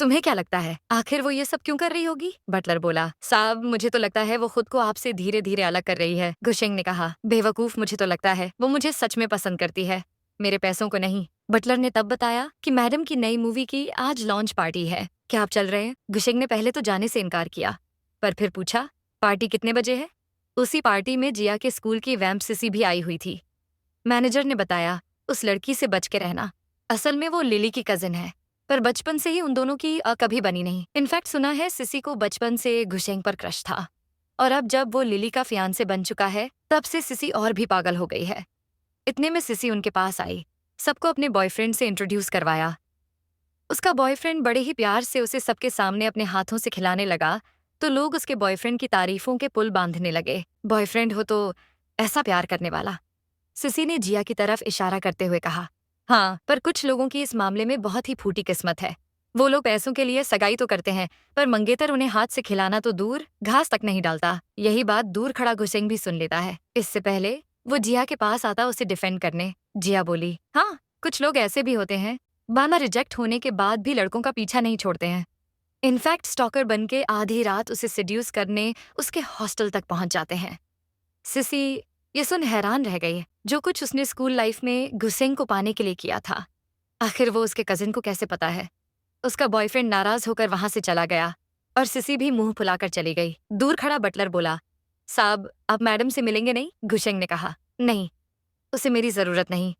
तुम्हें क्या लगता है आखिर वो ये सब क्यों कर रही होगी? बटलर बोला, साहब मुझे तो लगता है वो खुद को आपसे धीरे धीरे अलग कर रही है। गुशेंग ने कहा, बेवकूफ, मुझे तो लगता है वो मुझे सच में पसंद करती है, मेरे पैसों को नहीं। बटलर ने तब बताया कि मैडम की नई मूवी की आज लॉन्च पार्टी है, क्या आप चल रहे हैं? गुशेंग ने पहले तो जाने से इनकार किया, पर फिर पूछा, पार्टी कितने बजे है? उसी पार्टी में जिया के स्कूल की वैम्प सिसी भी आई हुई थी। मैनेजर ने बताया, उस लड़की से बच के रहना, असल में वो लिली की कजिन है, पर बचपन से ही उन दोनों की कभी बनी नहीं। इनफैक्ट सुना है सिसी को बचपन से गुशेंग पर क्रश था, और अब जब वो लिली का फियांसे बन चुका है तब से सिसी और भी पागल हो गई है। इतने में सिसी उनके पास आई, सबको अपने बॉयफ्रेंड से इंट्रोड्यूस करवाया। उसका बॉयफ्रेंड बड़े ही प्यार से उसे सबके सामने अपने हाथों से खिलाने लगा, तो लोग उसके बॉयफ्रेंड की तारीफों के पुल बांधने लगे। बॉयफ्रेंड हो तो ऐसा प्यार करने वाला। सिसी ने जिया की तरफ इशारा करते हुए कहा, हाँ, पर कुछ लोगों की इस मामले में बहुत ही फूटी किस्मत है। वो लोग पैसों के लिए सगाई तो करते हैं, पर मंगेतर उन्हें हाथ से खिलाना तो दूर, घास तक नहीं डालता। यही बात दूर खड़ा गुशेंग भी सुन लेता है। इससे पहले वो जिया के पास आता उसे डिफेंड करने। जिया बोली, हाँ, कुछ लोग ऐसे भी होते हैं, बाना रिजेक्ट होने के बाद भी लड़कों का पीछा नहीं छोड़ते हैं। इनफैक्ट स्टॉकर बन के आधी रात उसे सिड्यूस करने उसके हॉस्टल तक पहुंच जाते हैं। सिसी ये सुन हैरान रह गई, जो कुछ उसने स्कूल लाइफ में गुशेंग को पाने के लिए किया था, आखिर वो उसके कजिन को कैसे पता है? उसका बॉयफ्रेंड नाराज होकर वहां से चला गया और सिसी भी मुंह फुलाकर चली गई। दूर खड़ा बटलर बोला, साहब आप मैडम से मिलेंगे नहीं? गुशेंग ने कहा, नहीं, उसे मेरी जरूरत नहीं,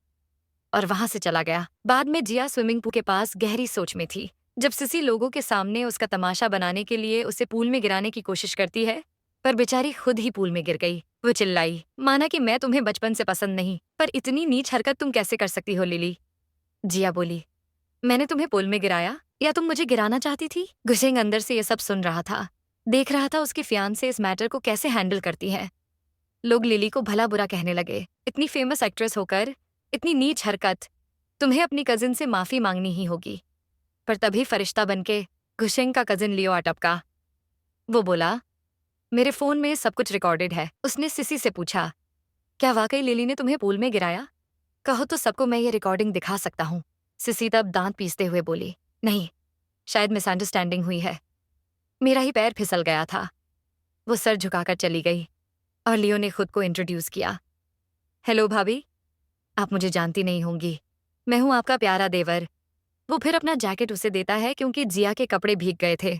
और वहां से चला गया। बाद में जिया स्विमिंग पूल के पास गहरी सोच में थी, जब सिसी लोगों के सामने उसका तमाशा बनाने के लिए उसे पूल में गिराने की कोशिश करती है, पर बेचारी खुद ही पूल में गिर गई। वो चिल्लाई, माना कि मैं तुम्हें बचपन से पसंद नहीं, पर इतनी नीच हरकत तुम कैसे कर सकती हो लिली? जिया बोली, मैंने तुम्हें पुल में गिराया या तुम मुझे गिराना चाहती थी? गुशेंग अंदर से ये सब सुन रहा था, देख रहा था उसकी फियांसे इस मैटर को कैसे हैंडल करती है। लोग लिली को भला बुरा कहने लगे, इतनी फेमस एक्ट्रेस होकर इतनी नीच हरकत, तुम्हें अपनी कजिन से माफी मांगनी ही होगी। पर तभी फरिश्ता बनके गुशेंग का कजिन लियो आ टपका। वो बोला, मेरे फोन में सब कुछ रिकॉर्डेड है। उसने सिसी से पूछा, क्या वाकई लिली ने तुम्हें पूल में गिराया? कहो तो सबको मैं ये रिकॉर्डिंग दिखा सकता हूँ। सिसी तब दांत पीसते हुए बोली, नहीं, शायद मिसअंडरस्टैंडिंग हुई है, मेरा ही पैर फिसल गया था। वो सर झुकाकर चली गई और लियो ने खुद को इंट्रोड्यूस किया। हेलो भाभी, आप मुझे जानती नहीं होंगी, मैं हूँ आपका प्यारा देवर। वो फिर अपना जैकेट उसे देता है क्योंकि जिया के कपड़े भीग गए थे।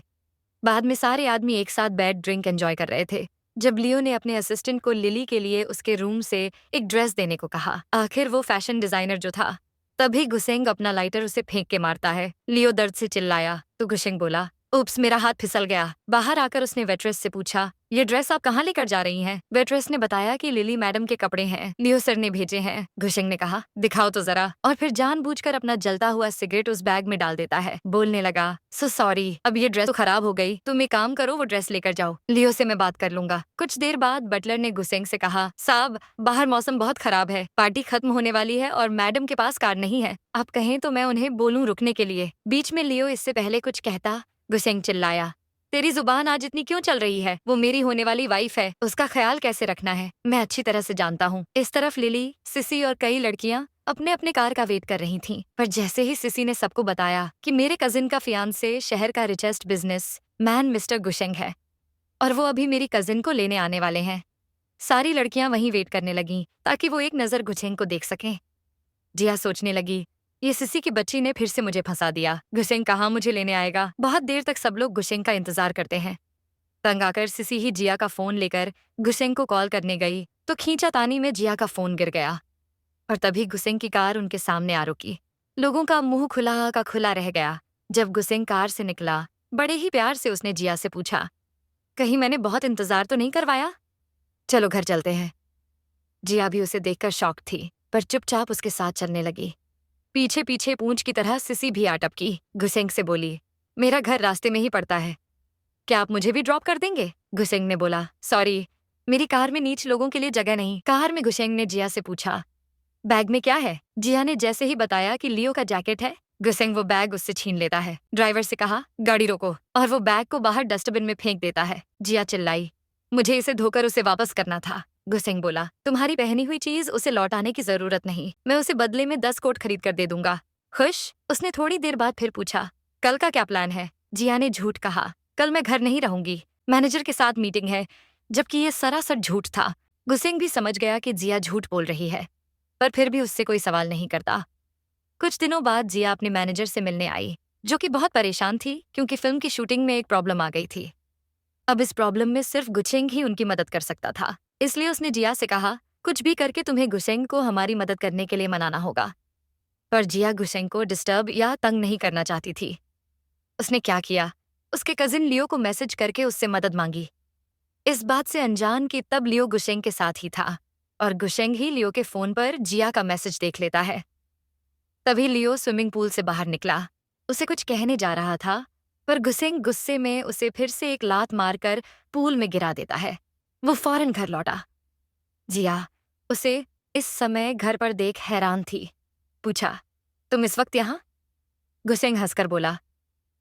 बाद में सारे आदमी एक साथ बैठ ड्रिंक एंजॉय कर रहे थे। जब लियो ने अपने असिस्टेंट को लिली के लिए उसके रूम से एक ड्रेस देने को कहा, आखिर वो फैशन डिजाइनर जो था, तभी गुसेंग अपना लाइटर उसे फेंक के मारता है। लियो दर्द से चिल्लाया तो गुसेंग बोला, उप्स, मेरा हाथ फिसल गया। बाहर आकर उसने वेट्रेस से पूछा, ये ड्रेस आप कहाँ लेकर जा रही हैं? वेट्रेस ने बताया कि लिली मैडम के कपड़े हैं, लियो सर ने भेजे हैं। गुशेंग ने कहा, दिखाओ तो जरा, और फिर जानबूझकर अपना जलता हुआ सिगरेट उस बैग में डाल देता है। बोलने लगा, सो सॉरी, अब ये ड्रेस तो खराब हो गई, तुम एक काम करो, वो ड्रेस लेकर जाओ, लियो से मैं बात कर लूंगा। कुछ देर बाद बटलर ने गुसेंग से कहा, साहब, बाहर मौसम बहुत खराब है, पार्टी खत्म होने वाली है और मैडम के पास कार नहीं है, आप कहें तो मैं उन्हें बोलूं रुकने के लिए। बीच में लियो इससे पहले कुछ कहता, गुसेंग चिल्लाया, तेरी जुबान आज इतनी क्यों चल रही है? वो मेरी होने वाली वाइफ है, उसका ख्याल कैसे रखना है मैं अच्छी तरह से जानता हूँ। इस तरफ लिली, सिसी और कई लड़कियां अपने अपने कार का वेट कर रही थीं। पर जैसे ही सिसी ने सबको बताया कि मेरे कजिन का फियांसे शहर का रिचेस्ट बिजनेस मैन मिस्टर गुशेंग है और वो अभी मेरी कजिन को लेने आने वाले हैं, सारी लड़कियां वहीं वेट करने लगीं ताकि वो एक नजर गुशेंग को देख सकें। जिया सोचने लगी, ये सिसी की बच्ची ने फिर से मुझे फंसा दिया। गुशेंग कहाँ मुझे लेने आएगा? बहुत देर तक सब लोग गुशेंग का इंतजार करते हैं। तंग आकर सिसी ही जिया का फोन लेकर गुशेंग को कॉल करने गई तो खींचातानी में जिया का फोन गिर गया और तभी गुशेंग की कार उनके सामने आ रुकी। लोगों का मुंह खुला का खुला रह गया। जब गुशेंग कार से निकला, बड़े ही प्यार से उसने जिया से पूछा, कहीं मैंने बहुत इंतजार तो नहीं करवाया? चलो घर चलते हैं। जिया भी उसे देखकर शॉक थी, पर चुपचाप उसके साथ चलने लगी। पीछे पीछे पूंछ की तरह सिसी भी आ टपकी। गुसेंग से बोली, मेरा घर रास्ते में ही पड़ता है, क्या आप मुझे भी ड्रॉप कर देंगे? गुसेंग ने बोला, सॉरी, मेरी कार में नीच लोगों के लिए जगह नहीं। कार में गुसेंग ने जिया से पूछा, बैग में क्या है? जिया ने जैसे ही बताया कि लियो का जैकेट है, गुसेंग वो बैग उससे छीन लेता है। ड्राइवर से कहा, गाड़ी रोको, और वो बैग को बाहर डस्टबिन में फेंक देता है। जिया चिल्लाई, मुझे इसे धोकर उसे वापस करना था। गुसेंग बोला, तुम्हारी पहनी हुई चीज उसे लौटाने की जरूरत नहीं, मैं उसे बदले में 10 कोट खरीद कर दे दूंगा। खुश? उसने थोड़ी देर बाद फिर पूछा, कल का क्या प्लान है? जिया ने झूठ कहा, कल मैं घर नहीं रहूंगी, मैनेजर के साथ मीटिंग है, जबकि ये सरासर झूठ था। गुसेंग भी समझ गया कि जिया झूठ बोल रही है, पर फिर भी उससे कोई सवाल नहीं करता। कुछ दिनों बाद जिया अपने मैनेजर से मिलने आई, जो कि बहुत परेशान थी क्योंकि फिल्म की शूटिंग में एक प्रॉब्लम आ गई थी। अब इस प्रॉब्लम में सिर्फ गुसेंग ही उनकी मदद कर सकता था, इसलिए उसने जिया से कहा, कुछ भी करके तुम्हें गुसेंग को हमारी मदद करने के लिए मनाना होगा। पर जिया गुसेंग को डिस्टर्ब या तंग नहीं करना चाहती थी। उसने क्या किया, उसके कजिन लियो को मैसेज करके उससे मदद मांगी, इस बात से अनजान कि तब लियो गुसेंग के साथ ही था और गुसेंग ही लियो के फोन पर जिया का मैसेज देख लेता है। तभी लियो स्विमिंग पूल से बाहर निकला, उसे कुछ कहने जा रहा था, पर गुसेंग गुस्से में उसे फिर से एक लात मारकर पूल में गिरा देता है। वो फौरन घर लौटा। जिया उसे इस समय घर पर देख हैरान थी। पूछा, तुम इस वक्त यहाँ? गुसेंग हंसकर बोला,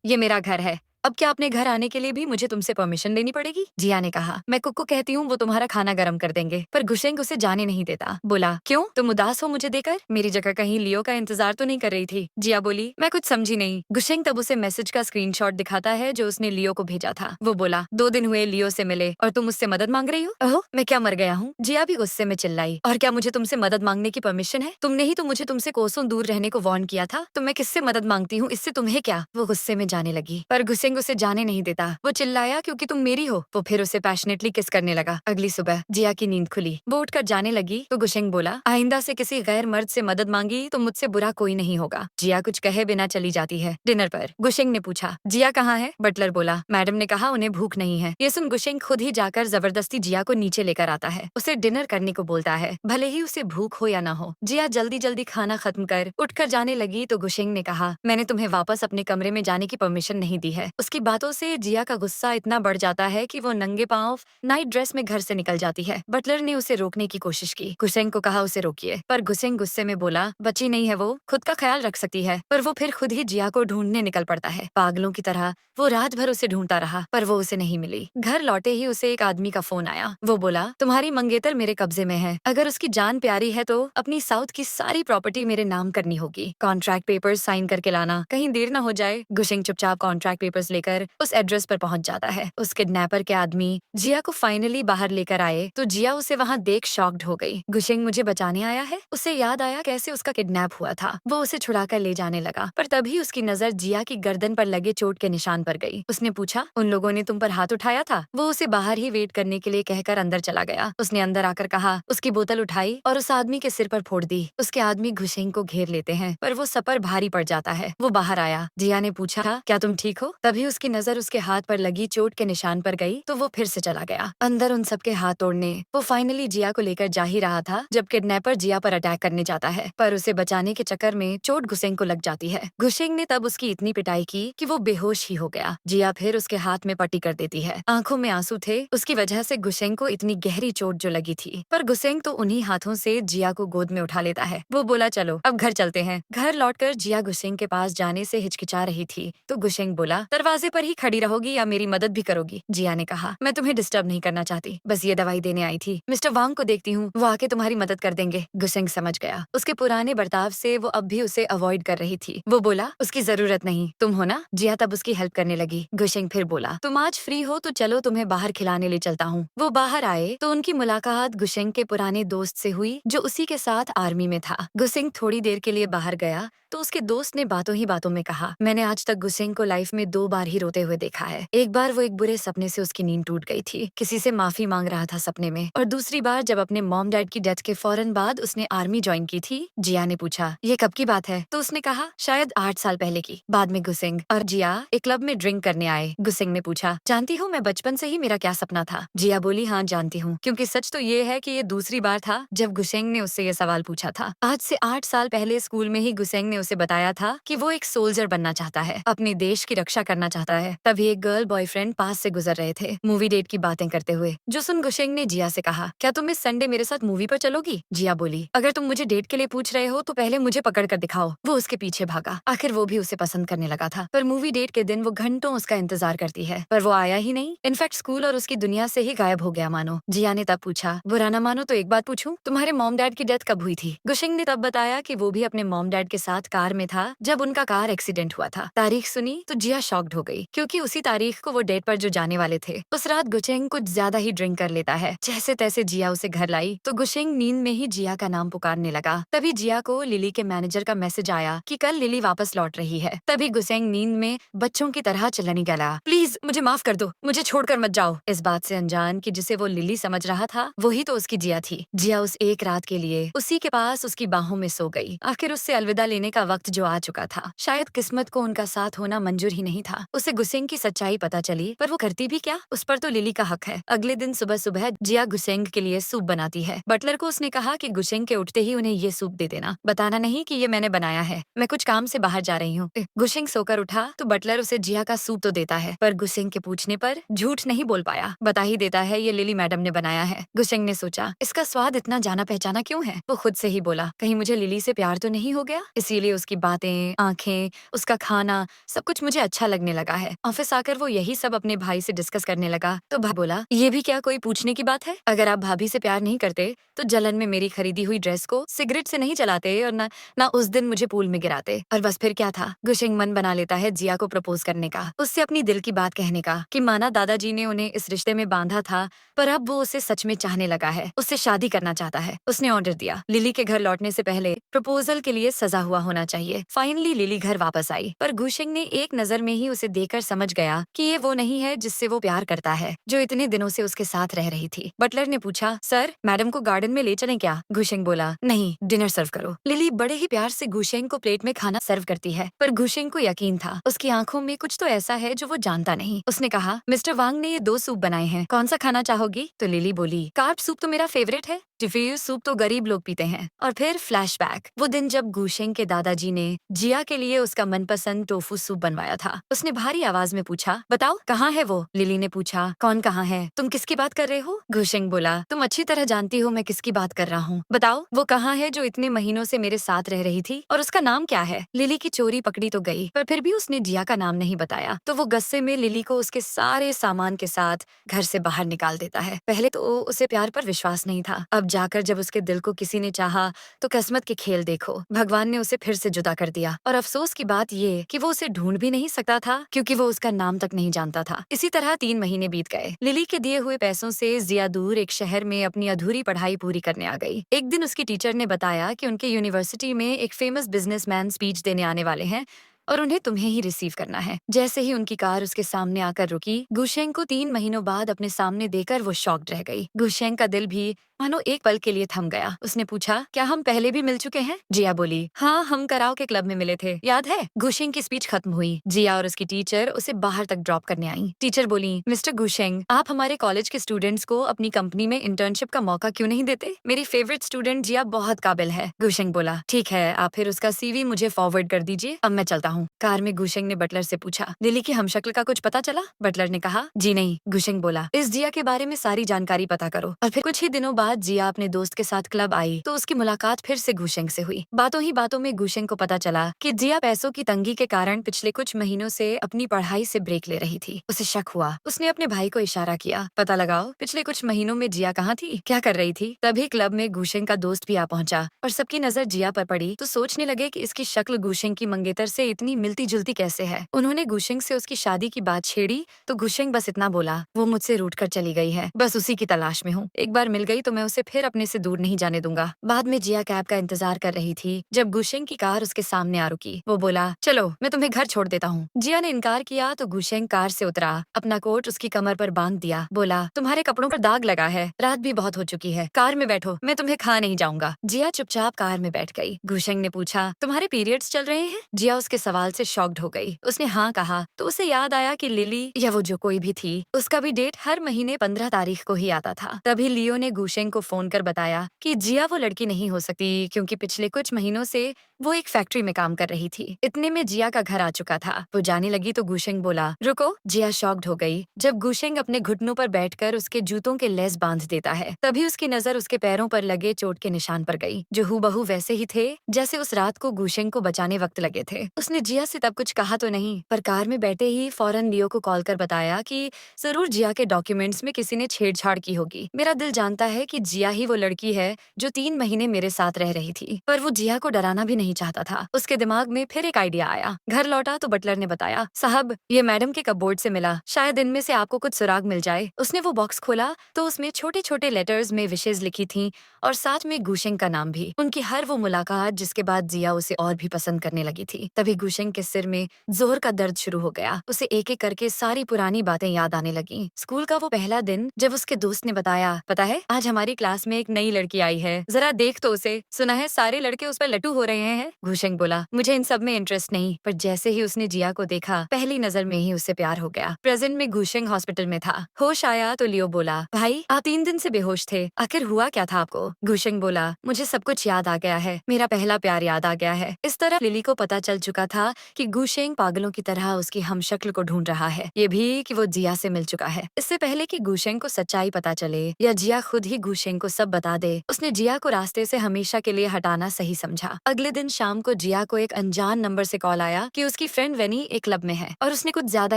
ये मेरा घर है, अब क्या अपने घर आने के लिए भी मुझे तुमसे परमिशन लेनी पड़ेगी? जिया ने कहा, मैं कुक को कहती हूँ, वो तुम्हारा खाना गर्म कर देंगे। पर गुसेंग उसे जाने नहीं देता। बोला, क्यों, तुम उदास हो मुझे देकर? मेरी जगह कहीं लियो का इंतजार तो नहीं कर रही थी? जिया बोली, मैं कुछ समझी नहीं। गुसेंग तब उसे मैसेज का स्क्रीनशॉट दिखाता है जो उसने लियो को भेजा था। वो बोला, 2 दिन हुए लियो से मिले और तुम मुझसे मदद मांग रही हो? ओह, मैं क्या मर गया हूँ? जिया भी गुस्से में चिल्लाई, और क्या मुझे तुमसे मदद मांगने की परमिशन है? तुमने ही तो मुझे तुमसे कोसों दूर रहने को वार्न किया था, तो मैं किससे मदद मांगती हूँ, इससे तुम्हें क्या? वो गुस्से में जाने लगी, पर गुसेंग गुशेंग उसे जाने नहीं देता। वो चिल्लाया, क्योंकि तुम मेरी हो। वो फिर उसे पैशनेटली किस करने लगा। अगली सुबह जिया की नींद खुली। वो उठकर जाने लगी तो गुशेंग बोला, आइंदा से किसी गैर मर्द से मदद मांगी तो मुझसे बुरा कोई नहीं होगा। जिया कुछ कहे बिना चली जाती है। डिनर पर गुशेंग ने पूछा, जिया कहाँ है? बटलर बोला, मैडम ने कहा उन्हें भूख नहीं है। ये सुन गुशेंग खुद ही जाकर जबरदस्ती जिया को नीचे लेकर आता है। उसे डिनर करने को बोलता है, भले ही उसे भूख हो या ना हो। जिया जल्दी जल्दी खाना खत्म कर उठकर जाने लगी तो गुशेंग ने कहा, मैंने तुम्हें वापस अपने कमरे में जाने की परमिशन नहीं दी है। उसकी बातों से जिया का गुस्सा इतना बढ़ जाता है कि वो नंगे पांव नाइट ड्रेस में घर से निकल जाती है। बटलर ने उसे रोकने की कोशिश की। गुशेंग को कहा उसे रोकिए, पर गुशेंग गुस्से में बोला, बच्ची नहीं है वो, खुद का ख्याल रख सकती है। पर वो फिर खुद ही जिया को ढूंढने निकल पड़ता है। पागलों की तरह वो रात भर उसे ढूंढता रहा, पर वो उसे नहीं मिली। घर लौटे ही उसे एक आदमी का फोन आया। वो बोला, तुम्हारी मंगेतर मेरे कब्जे में है। अगर उसकी जान प्यारी है तो अपनी साउथ की सारी प्रॉपर्टी मेरे नाम करनी होगी। कॉन्ट्रैक्ट पेपर्स साइन करके लाना, कहीं देर न हो जाए। गुशेंग चुपचाप कॉन्ट्रैक्ट पेपर्स लेकर उस एड्रेस पर पहुंच जाता है। उस किडनैपर के आदमी जिया को फाइनली बाहर लेकर आए तो जिया उसे वहाँ देख शॉक्ड हो गई। गुशेंग मुझे बचाने आया है? उसे याद आया कैसे उसका किडनैप हुआ था। वो उसे छुड़ाकर ले जाने लगा, पर तभी उसकी नजर जिया की गर्दन पर लगे चोट के निशान पर गई। उसने पूछा, उन लोगों ने तुम पर हाथ उठाया था? वो उसे बाहर ही वेट करने के लिए कहकर अंदर चला गया। उसने अंदर आकर कहा, उसकी बोतल उठाई और उस आदमी के सिर पर फोड़ दी। उसके आदमी गुशेंग को घेर लेते हैं, पर वो सपर भारी पड़ जाता है। वो बाहर आया। जिया ने पूछा, क्या तुम ठीक हो? तभी उसकी नजर उसके हाथ पर लगी चोट के निशान पर गई तो वो फिर से चला गया अंदर उन सबके हाथ तोड़ने। वो फाइनली जिया को लेकर जा ही रहा था जब किडनैपर जिया पर अटैक करने जाता है, पर उसे बचाने के चक्कर में चोट गुशेंग को लग जाती है। गुशेंग ने तब उसकी इतनी पिटाई की कि वो बेहोश ही हो गया। जिया फिर उसके हाथ में पट्टी कर देती है। आंखों में आंसू थे उसकी वजह से गुशेंग को इतनी गहरी चोट जो लगी थी, पर गुशेंग तो उन्हीं हाथों से जिया को गोद में उठा लेता है। वो बोला, चलो अब घर चलते हैं। घर लौटकर जिया गुशेंग के पास जाने से हिचकिचा रही थी तो गुशेंग बोला, दरवाजे पर ही खड़ी रहोगी या मेरी मदद भी करोगी? जिया ने कहा, मैं तुम्हें डिस्टर्ब नहीं करना चाहती, बस ये दवाई देने आई थी। मिस्टर वांग को देखती हूँ, वो आके तुम्हारी मदद कर देंगे। गुशेंग समझ गया उसके पुराने बर्ताव से वो अब भी उसे अवॉइड कर रही थी। वो बोला, उसकी जरूरत नहीं, तुम हो ना? जिया तब उसकी हेल्प करने लगी। गुशेंग फिर बोला, तुम आज फ्री हो तो चलो तुम्हें बाहर खिलाने ले चलता हूँ। वो बाहर आए तो उनकी मुलाकात गुशेंग के पुराने दोस्त से हुई जो उसी के साथ आर्मी में था। गुशेंग थोड़ी देर के लिए बाहर गया तो उसके दोस्त ने बातों ही बातों में कहा, मैंने आज तक गुशेंग को लाइफ में 2 बार ही रोते हुए देखा है। एक बार वो एक बुरे सपने से उसकी नींद टूट गई थी, किसी से माफी मांग रहा था सपने में, और दूसरी बार जब अपने मॉम डैड की डेथ के फौरन बाद उसने आर्मी ज्वाइन की थी। जिया ने पूछा, ये कब की बात है? तो उसने कहा, शायद 8 साल पहले की। बाद में गुशेंग और जिया एक क्लब में ड्रिंक करने आए। गुशेंग ने पूछा, जानती हो मैं बचपन से ही मेरा क्या सपना था? जिया बोली, हाँ जानती हूँ, क्योंकि सच तो ये है कि ये दूसरी बार था जब गुशेंग ने उससे ये सवाल पूछा था। आज से 8 साल पहले स्कूल में ही गुशेंग ने उसे बताया था कि वो एक सोल्जर बनना चाहता है, अपने देश की रक्षा करना चाहता है। तभी एक गर्ल बॉयफ्रेंड पास से गुजर रहे थे मूवी डेट की बातें करते हुए, जो सुन गुशेंग ने जिया से कहा, क्या तुम इस संडे मेरे साथ मूवी पर चलोगी? जिया बोली, अगर तुम मुझे डेट के लिए पूछ रहे हो तो पहले मुझे पकड़ कर दिखाओ। वो उसके पीछे भागा। आखिर वो भी उसे पसंद करने लगा था, पर मूवी डेट के दिन वो घंटों उसका इंतजार करती है, पर वो आया ही नहीं। इनफैक्ट स्कूल और उसकी दुनिया से ही गायब हो गया मानो। जिया ने तब पूछा, बुरा ना मानो तो एक बात पूछूं, तुम्हारे मॉम डैड की डेथ कब हुई थी? गुशेंग ने तब बताया कि वो भी अपने मॉम डैड के साथ कार में था जब उनका कार एक्सीडेंट हुआ था। तारीख सुनी तो जिया शॉक्ड हो गई, क्योंकि उसी तारीख को वो डेट पर जो जाने वाले थे। उस रात गुशेंग कुछ ज्यादा ही ड्रिंक कर लेता है। जैसे तैसे जिया उसे घर लाई तो गुशेंग नींद में ही जिया का नाम पुकारने लगा। तभी जिया को लिली के मैनेजर का मैसेज आया कि कल लिली वापस लौट रही है। तभी गुशेंग नींद में बच्चों की तरह चिल्लाने लगा, प्लीज मुझे माफ कर दो, मुझे छोड़कर मत जाओ। इस बात से अनजान कि जिसे वो लिली समझ रहा था वही तो उसकी जिया थी। जिया उस एक रात के लिए उसी के पास उसकी बाहों में सो गई। आखिर उससे अलविदा लेने का वक्त जो आ चुका था। शायद किस्मत को उनका साथ होना मंजूर ही नहीं था। उसे गुशेंग की सच्चाई पता चली, पर वो करती भी क्या, उस पर तो लिली का हक है। अगले दिन सुबह सुबह जिया गुशेंग के लिए सूप बनाती है। बटलर को उसने कहा कि गुशेंग के उठते ही उन्हें ये सूप दे देना, बताना नहीं कि ये मैंने बनाया है, मैं कुछ काम से बाहर जा रही हूँ। गुशेंग सोकर उठा तो बटलर उसे जिया का सूप तो देता है, पर गुशेंग के पूछने पर झूठ नहीं बोल पाया, बता ही देता है ये लिली मैडम ने बनाया है। गुशेंग ने सोचा, इसका स्वाद इतना जाना पहचाना क्यों है? वो खुद से ही बोला, कहीं मुझे लिली से प्यार तो नहीं हो गया, इसीलिए उसकी बातें, आंखें, उसका खाना सब कुछ मुझे अच्छा लगने लगा है। ऑफिस आकर वो यही सब अपने भाई से डिस्कस करने लगा तो भाई बोला, ये भी क्या कोई पूछने की बात है? अगर आप भाभी से प्यार नहीं करते तो जलन में मेरी खरीदी हुई ड्रेस को सिगरेट से नहीं जलाते और ना उस दिन मुझे पूल में गिराते। और बस फिर क्या था, गुशेंग मन बना लेता है जिया को प्रपोज करने का, उससे अपनी दिल की बात कहने का, कि माना दादाजी ने उन्हें इस रिश्ते में बांधा था, पर अब वो उसे सच में चाहने लगा है, उससे शादी करना चाहता है। उसने ऑर्डर दिया, लिली के घर लौटने से पहले प्रपोजल के लिए सजा हुआ होना चाहिए। फाइनली लिली घर वापस आई, पर गुशेंग ने एक नजर में ही उसे उसे देखकर समझ गया कि ये वो नहीं है जिससे वो प्यार करता है, जो इतने दिनों से उसके साथ रह रही थी। बटलर ने पूछा, सर मैडम को गार्डन में ले चलें क्या? गुशेंग बोला, नहीं, डिनर सर्व करो। लिली बड़े ही प्यार से गुशेंग को प्लेट में खाना सर्व करती है, पर गुशेंग को यकीन था उसकी आंखों में कुछ तो ऐसा है जो वो जानता नहीं। उसने कहा, मिस्टर वांग ने ये 2 सूप बनाए हैं, कौन सा खाना चाहोगी? तो लिली बोली, कार्ब सूप तो मेरा फेवरेट है, डिफ्यूज सूप तो गरीब लोग पीते हैं। और फिर फ्लैशबैक, वो दिन जब गुशेंग के दादाजी ने जिया के लिए उसका मनपसंद टोफू सूप बनवाया था। उसने भारी आवाज में पूछा, बताओ कहाँ है वो? लिली ने पूछा, कौन कहाँ है? तुम किसकी बात कर रहे हो? गुशेंग बोला, तुम अच्छी तरह जानती हो मैं किसकी बात कर रहा हूँ। बताओ वो कहाँ है जो इतने महीनों से मेरे साथ रह रही थी, और उसका नाम क्या है? लिली की चोरी पकड़ी तो गई, पर फिर भी उसने जिया का नाम नहीं बताया, तो वो गुस्से में लिली को उसके सारे सामान के साथ घर से बाहर निकाल देता है। पहले तो उसे प्यार पर विश्वास नहीं था, अब जाकर जब उसके दिल को किसी ने चाहा तो किस्मत के खेल देखो, भगवान ने उसे फिर से जुदा कर दिया। और अफसोस की बात ये कि वो उसे ढूंढ भी नहीं सकता था, क्योंकि वो उसका नाम तक नहीं जानता था। इसी तरह 3 महीने बीत गए। लिली के दिए हुए पैसों से जिया दूर एक शहर में अपनी अधूरी पढ़ाई पूरी करने आ गई। एक दिन उसकी टीचर ने बताया कि उनके यूनिवर्सिटी में एक फेमस बिजनेसमैन स्पीच देने आने वाले हैं और उन्हें तुम्हें ही रिसीव करना है। जैसे ही उनकी कार उसके सामने आकर रुकी, गुशेंग को 3 महीनों बाद अपने सामने देकर वो शॉक्ड रह गई। गुशेंग का दिल भी मानो एक पल के लिए थम गया। उसने पूछा, क्या हम पहले भी मिल चुके हैं? जिया बोली, हाँ, हम कराओ के क्लब में मिले थे, याद है? गुशेंग की स्पीच खत्म हुई। जिया और उसकी टीचर उसे बाहर तक ड्रॉप करने आई। टीचर बोली, मिस्टर गुशेंग, आप हमारे कॉलेज के स्टूडेंट्स को अपनी कंपनी में इंटर्नशिप का मौका क्यों नहीं देते? मेरी फेवरेट स्टूडेंट जिया बहुत काबिल है। गुशेंग बोला, ठीक है, आप फिर उसका CV मुझे फॉरवर्ड कर दीजिए, अब मैं चलता हूँ। कार में गुशेंग ने बटलर से पूछा, लिली की हमशक्ल का कुछ पता चला? बटलर ने कहा, जी नहीं। गुशेंग बोला, इस जिया के बारे में सारी जानकारी पता करो। और फिर कुछ ही दिनों बाद जिया अपने दोस्त के साथ क्लब आई तो उसकी मुलाकात फिर से गुशेंग से हुई। बातों ही बातों में गुशेंग को पता चला कि जिया पैसों की तंगी के कारण पिछले कुछ महीनों से अपनी पढ़ाई से ब्रेक ले रही थी। उसे शक हुआ। उसने अपने भाई को इशारा किया, पता लगाओ पिछले कुछ महीनों में जिया कहाँ थी, क्या कर रही थी? तभी क्लब में गुशेंग का दोस्त भी आ पहुंचा और सबकी नजर जिया पर पड़ी तो सोचने लगे कि इसकी शक्ल गुशेंग की मंगेतर से इतनी मिलती जुलती कैसे है। उन्होंने गुशेंग से उसकी शादी की बात छेड़ी तो गुशेंग बस इतना बोला, वो मुझसे रूठ कर चली गई है, बस उसी की तलाश में हूँ। एक बार मिल गई तो मैं उसे फिर अपने से दूर नहीं जाने दूंगा। बाद में जिया कैब का इंतजार कर रही थी जब गुशेंग की कार उसके सामने आ रुकी। वो बोला, चलो मैं तुम्हें घर छोड़ देता हूँ। जिया ने इनकार किया तो गुशेंग कार से उतरा, अपना कोट उसकी कमर पर बांध दिया, बोला, तुम्हारे कपड़ों पर दाग लगा है, रात भी बहुत हो चुकी है, कार में बैठो, मैं तुम्हें खा नहीं जाऊंगा। जिया चुपचाप कार में बैठ गई। गुशेंग ने पूछा, तुम्हारे पीरियड्स चल रहे हैं? जिया उसके सवाल से शॉक्ड हो गई। उसने हाँ कहा तो उसे याद आया कि लिली या वो जो कोई भी थी, उसका भी डेट हर महीने 15 तारीख को ही आता था। तभी लियो ने गुशेंग को फोन कर बताया कि जिया वो लड़की नहीं हो सकती, क्योंकि पिछले कुछ महीनों से वो एक फैक्ट्री में काम कर रही थी। इतने में जिया का घर आ चुका था। वो जाने लगी तो गुशेंग बोला, रुको। जिया शॉक्ड हो गई जब गुशेंग अपने घुटनों पर बैठकर उसके जूतों के लेस बांध देता है। तभी उसकी नजर उसके पैरों पर लगे चोट के निशान पर गई, जो हूबहू वैसे ही थे जैसे उस रात को गुशेंग को बचाने वक्त लगे थे। उसने जिया से तब कुछ कहा तो नहीं, पर कार में बैठे ही फौरन लियो को कॉल कर बताया कि जरूर जिया के डॉक्यूमेंट्स में किसी ने छेड़छाड़ की होगी। मेरा दिल जानता है कि जिया ही वो लड़की है जो 3 महीने मेरे साथ रह रही थी। पर वो जिया को डराना भी नहीं चाहता था। उसके दिमाग में फिर एक आइडिया आया। घर लौटा तो बटलर ने बताया, साहब ये मैडम के कपबोर्ड से मिला, शायद इनमें से आपको कुछ सुराग मिल जाए। उसने वो बॉक्स खोला तो उसमें छोटे छोटे लेटर्स में विशेष लिखी थी और साथ में गुशेंग का नाम भी। उनकी हर वो मुलाकात जिसके बाद जिया उसे और भी पसंद करने लगी थी। तभी गुशेंग के सिर में जोर का दर्द शुरू हो गया। उसे एक एक करके सारी पुरानी बातें याद आने लगी। स्कूल का वो पहला दिन जब उसके दोस्त ने बताया, पता है आज हमारी क्लास में एक नई लड़की आई है, जरा देख तो उसे, सुना है सारे लड़के उस पर लट्टू हो रहे हैं। गुशेंग बोला, मुझे इन सब में इंटरेस्ट नहीं। पर जैसे ही उसने जिया को देखा, पहली नजर में ही उससे प्यार हो गया। प्रेजेंट में गुशेंग हॉस्पिटल में था। होश आया तो लियो बोला, भाई आप 3 दिन से बेहोश थे, आखिर हुआ क्या था आपको? गुशेंग बोला, मुझे सब कुछ याद आ गया है, मेरा पहला प्यार याद आ गया है। इस तरह लिली को पता चल चुका था कि गुशेंग पागलों की तरह उसकी हमशक्ल को ढूंढ रहा है, ये भी कि वो जिया से मिल चुका है। इससे पहले कि गुशेंग को सच्चाई पता चले या जिया खुद ही गुशेंग को सब बता दे, उसने जिया को रास्ते से हमेशा के लिए हटाना सही समझा। अगले दिन शाम को जिया को एक अनजान नंबर से कॉल आया कि उसकी फ्रेंड वेनी एक क्लब में है और उसने कुछ ज्यादा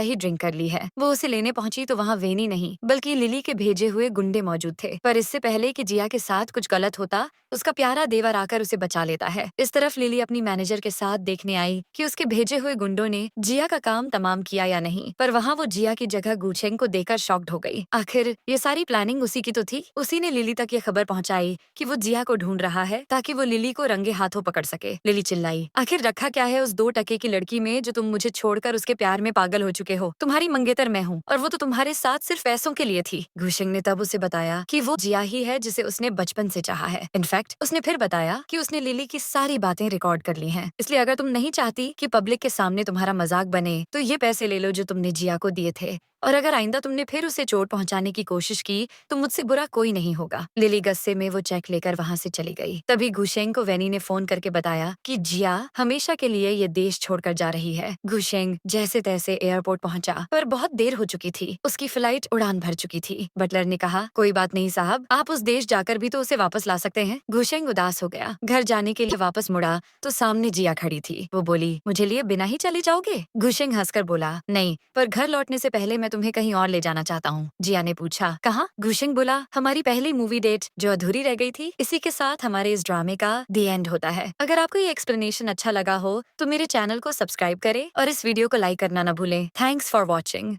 ही ड्रिंक कर ली है। वो उसे लेने पहुंची तो वहाँ वेनी नहीं बल्कि लिली के भेजे हुए गुंडे मौजूद थे। पर इससे पहले कि जिया के साथ कुछ गलत होता, उसका प्यारा देवर आकर उसे बचा लेता है। इस तरफ लिली अपनी मैनेजर के साथ देखने आई कि उसके भेजे हुए गुंडों ने जिया का काम तमाम किया या नहीं, पर वहाँ वो जिया की जगह गुशेंग को देखकर शॉक्ड हो गई। आखिर ये सारी प्लानिंग उसी की तो थी। उसी ने लिली लिली तक ये खबर पहुंचाई कि वो जिया को ढूंढ रहा है ताकि वो लिली को रंगे हाथों पकड़ सके। लिली चिल्लाई, आखिर रखा क्या है उस 2 टके की लड़की में जो तुम मुझे छोड़कर उसके प्यार में पागल हो चुके हो? तुम्हारी मंगेतर मैं हूँ और वो तो तुम्हारे साथ सिर्फ पैसों के लिए थी। गुशेंग ने तब उसे बताया कि वो जिया ही है जिसे उसने बचपन से चाहा है। इनफैक्ट उसने फिर बताया कि उसने लिली की सारी बातें रिकॉर्ड कर ली हैं। इसलिए अगर तुम नहीं चाहती कि पब्लिक के सामने तुम्हारा मजाक बने तो ये पैसे ले लो जो तुमने जिया को दिए थे, और अगर आइंदा तुमने फिर उसे चोट पहुंचाने की कोशिश की तो मुझसे बुरा कोई नहीं होगा। लिली गुस्से में वो चेक लेकर वहाँ से चली गई। तभी गुशेंग को वेनी ने फोन करके बताया कि जिया हमेशा के लिए ये देश छोड़कर जा रही है। गुशेंग जैसे तैसे एयरपोर्ट पहुंचा, पर बहुत देर हो चुकी थी। उसकी फ्लाइट उड़ान भर चुकी थी। बटलर ने कहा, कोई बात नहीं साहब, आप उस देश जाकर भी तो उसे वापस ला सकते हैं। गुशेंग उदास हो गया। घर जाने के लिए वापस मुड़ा तो सामने जिया खड़ी थी। वो बोली, मुझे लिए बिना ही चले जाओगे? गुशेंग हंसकर बोला, नहीं, पर घर लौटने से पहले मैं तुम्हें कहीं और ले जाना चाहता हूँ। जिया ने पूछा, कहाँ? गुशेंग बोला, हमारी पहली मूवी डेट जो अधूरी रह गई थी। इसी के साथ हमारे इस ड्रामे का दी एंड होता है। अगर आपको ये एक्सप्लेनेशन अच्छा लगा हो तो मेरे चैनल को सब्सक्राइब करें और इस वीडियो को लाइक करना न भूलें। Thanks for watching.